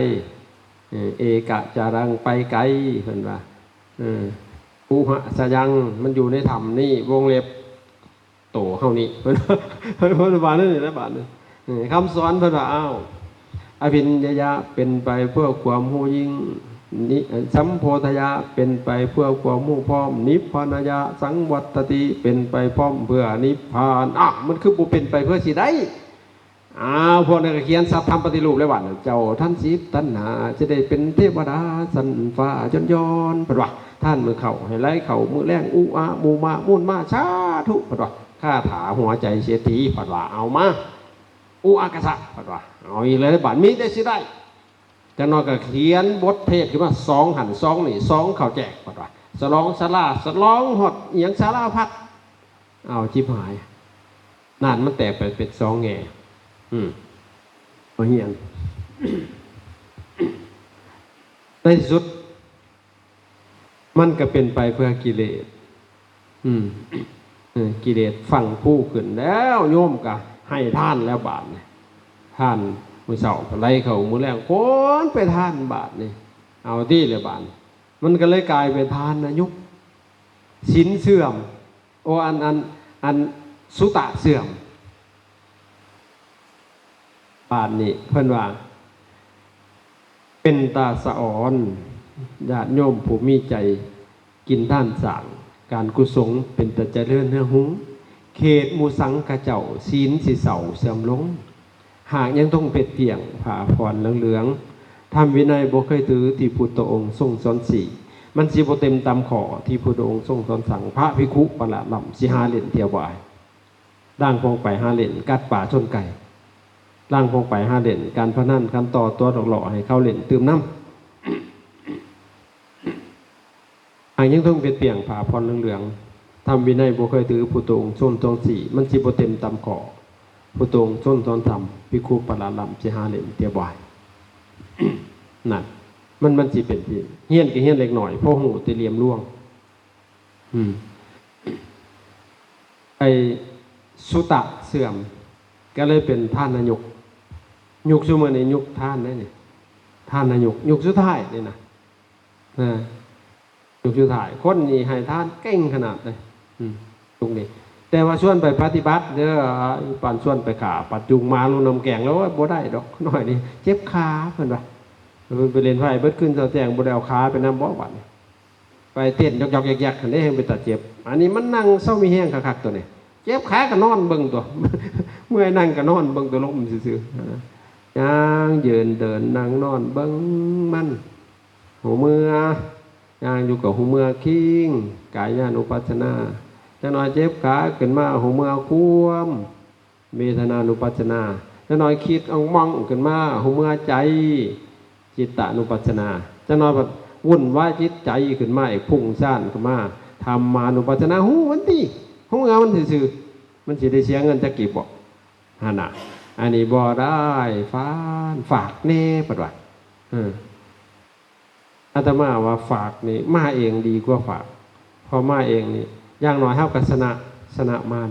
เอกะจารังไปไกลเพิ่นว่าอุหะสยังมันอยู่ในธรรมนี่วงเล็บโตเฮานี่เพิ่นว่านั่นนี่นะบาดนี้คำสอนเพิ่นว่าอ้าวอภิญญาเป็นไปเพื่อความรู้ยิ่งนิสัมโพธยะเป็นไปเพื่อความรู้พร้อมนิพพานายะสังวัตติเป็นไปพร้อมเพื่อนิพพานมันคือบ่เป็นไปเพื่อสิได้พวกนั้นก็เขียนสัพธรรมปฏิรูปเลยว่าเจ้าท่านสิทธิ์ตัณหาจะได้เป็นเทวดาสันฟ้าจนย้อนเพิ่นว่าท่านมือเข่าให้ไล่เข่ามือแรงอุอามูมามุ่นมาชาทุเพิ่นว่าข้าถาหัวใจเสียทีเพิ่นว่าเอามาอุอากาศะเพิ่นว่าเอาอีกเลยบาดมีได้สิได้จังน้อยก็เขียนบทเทศขึ้นมา2หัน2นี่2เข้าแจกเพิ่นว่าสลองศาลาสลองฮอดอีหยังศาลาพัดเอาชิบหายนั่นมันแตกไปเป็น2แง่มาเฮียนในที่สุดมันก็เป็นไปเพื่อกิเลสกิเลสฝังผู้ขึ้นแล้วโยมก็ให้ท่านแล้วบาทนี่ท่านมื้อเช้าไล่เขามื้อแรงคนไปท่านบาทนี่เอาที่เลยบาทมันก็เลยกลายเป็นทานนะยุคศีลเสื่อมอันสุตะเสื่อมบาทนี่เพิ่นว่าเป็นตาสะอ่อนญาติโยมผู้มีใจกินท่านสร้างการกุศลเป็นตะเจริญเนื้อหุงเขตมูสังกะเจ้าศีลสิเสาเสื่อมลงหากยังต้องเป็ดเพียงผ่าผ่อนเหลืองๆทำวินัยบ่เคยถือที่พุทธองค์ทรงสอนสี่มันสิบ่เต็มตามขอที่พุทธองค์ทรงสอนสั่งพระภิกขุประหลาดลำสิหาเล่นเที่ยวบ่ายด่างพงไปหาเล่นกัดป่าชนไก่ล่างพงไปหาเล่นการพนันการต่อตัวหลอกให้เข้าเล่นตื่มน้ำหากยังต้องเป็ดเปียงผ่าพรเหลืองๆทำวินัยบ่เคยถือพุทธองค์ทรงสอนสี่มันสิบ่เต็มตามขอพุทธองค์ทรงสอนธรรมภิกขุประหลาดลำสิหาเล่นเที่ยวบ่ายนั่นมันสิเป็นที่เฮี้ยนก็เฮี้ยนเล็กหน่อยเพราะหูติเหลี่ยมล่วงไอสุตะเสื่อมก็เลยเป็นท่านนายกยุคซุมื้อนี้ยุคท่านได้นี่ท่านนายกยุคสุดท้ายนี่นะยุคสุดท้ายคนนี่ให้ท่านเก่งขนาดเลยตรงนี้แต่ว่าชวนไปปฏิบัติเด้อปั่นชวนไปขาปัดจุงมาลงน้ำแกงแล้วบ่ได้ดอกน้อยนี่เจ็บขาเพิ่นว่าไปเล่นไฟเบิดขึ้นเสาแจงบ่ได้เอาขาไปนำบ่บัดไปเต้นยอกๆแยกๆคั่นได้ให้ไปตัดเจ็บอันนี้มันนั่งเศร้ามีแห้งคักๆตัวนี้เจ็บขาก็นอนเบิ่งตัวเมื่อยนั่งก็นอนเบิ่งตัวลมซื่อๆย่างยืนเดินนั่งนอนเบิ่งมันหูเมื่อย่างอยู่กับหูเมื่อคิงกายานุปัสสนาจังน้อยเจ็บขาขึ้นมาหูเมื่อควมเวทนานุปัสสนาจังน้อยคิดอ่องมองขึ้นมาหูเมื่อใจจิตตานุปัสสนาจังน้อยแบบวุ่นวายจิตใจขึ้นมาอีกพุ่งซ่านขึ้นมาธรรมานุปัสสนาหูมันดีหูงามันซื่อๆมันสิได้เสียเงินจักกี่บ่หั่นน่ะอันนี้บ่ได้ฝากแน่ปัดว่าอาตมาว่าฝากนี่มาเองดีกว่าฝากพอมาเองนี่อย่างน้อยเฮาก็ชนะมาร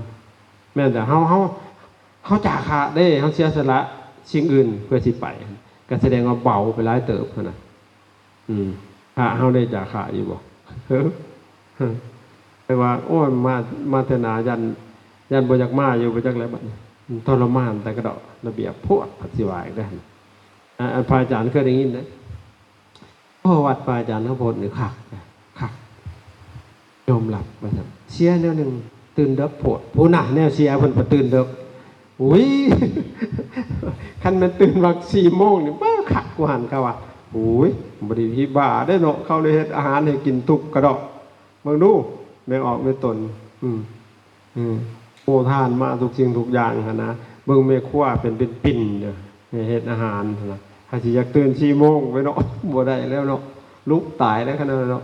แม้แต่เฮาจากขาได้เฮาเสียสละสิ่งอื่นเพื่อสิไปก็แสดงว่าเบาไปหลายเติบหั่นน่ะถ้าเฮาได้จากขาอยู่บ่แต่ว่าโอ้ยมาเถนายันบ่อยากมาอยู่บ่จักแล้วบัดนี้ทรมานแต่ก็ดอกระเบียบพวกปฏิวัติได้พระอาจารย์เคยได้ยินนะ พ่อวัดปาอาจารย์เขาพลนี่คักยอมรับว่าซั่นเสียแนวหนึงตื่นเด็กโพดผู้น่ะแนวเสียเพิ่นบ่ตื่นเด็กอุ้ย คันมันตื่นวัก4 โมงนี่บ้าคักกว่าหันเขาว่าโอ้ยบ่ได้ที่บ้าได้เนาะเขาเลยเฮ็ดอาหารให้กินทุกกระดอกเบิ่งดูแม่ออกแม่ตนโอ้ทานมาทุกสิ่งทุกอย่างหั่นนะเบิ่งแม่ครัวเป็นปิ่นเด้อให้เฮ็ดอาหารหั่นน่ะถ้าสิอยากตื่น4 โมงไว้เนาะ บ่ได้แล้วเนาะลุกตายแล้วขนาดนั้นเนาะ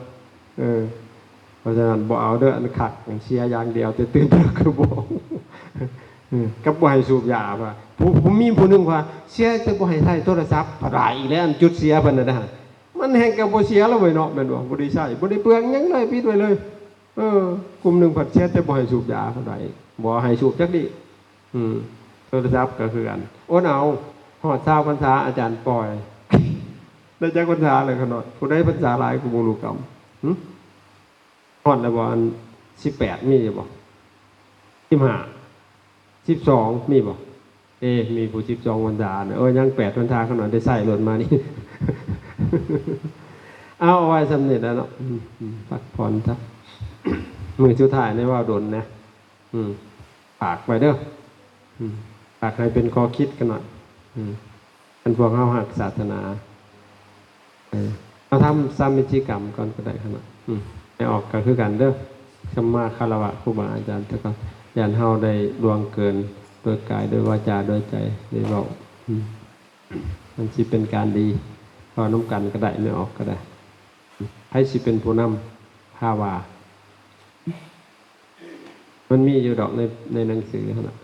เพราะฉะนั้นบ่เอาเด้ออันคักเสียอย่างเดียวแต่ตื่นเด้อคือบ่ กับบ่ให้สูบยาว่าผมมีผู้หนึงว่าเสียแต่บ่ให้ใช้โทรศัพท์หลายอีกแล้วอันจุดเสียเพิ่นน่ะนะมันแฮงก็บ่เสียแล้วเว้ยเนาะแม่นบ่บ่ได้ใช้บ่ได้เปลืองหยังเลยปิดไว้เลยกลุ่มหนึงผัดเสียแต่บ่ให้สูบยาเท่าใดบ่ให้สูบจักดิโทรศัพท์ก็คือกันโอ้เอาฮอด20พรรษาอาจารย์ปล่อย ได้จักพรรษาเลยขนาดผู้ใดพรรษาหลายกูบ่รู้กรรมฮอดแล้วบ่อัน18มีอยู่บ่15 12มีบ่มีผู้12พรรษาเนี่ยยัง8พรรษาขนาดได้ใส่รถมานี่ เอาไว้สำเร็จแล้วเนาะพักผ่อนซะ มือสุดท้ายในว่าดนนะฝากไว้เด้อฝากให้เป็นข้อคิดกันหน่อยอันพวกเฮาหักศาสนาเราทำสามิจิกรรมก่อนก็ได้ขนาดให้ออกก็คือกันเด้อสัมมาคารวะครูบาอาจารย์แต่ก็ยันเฮาได้ดวงเกินโดยกายโดยวาจาโดยใจโดยเว้ามันสิเป็นการดีพอน้ำกันก็ได้ไม่ออกก็ได้ให้สิเป็นผู้นำภาวามันมีอยู่ดอกในหนังสือขนาด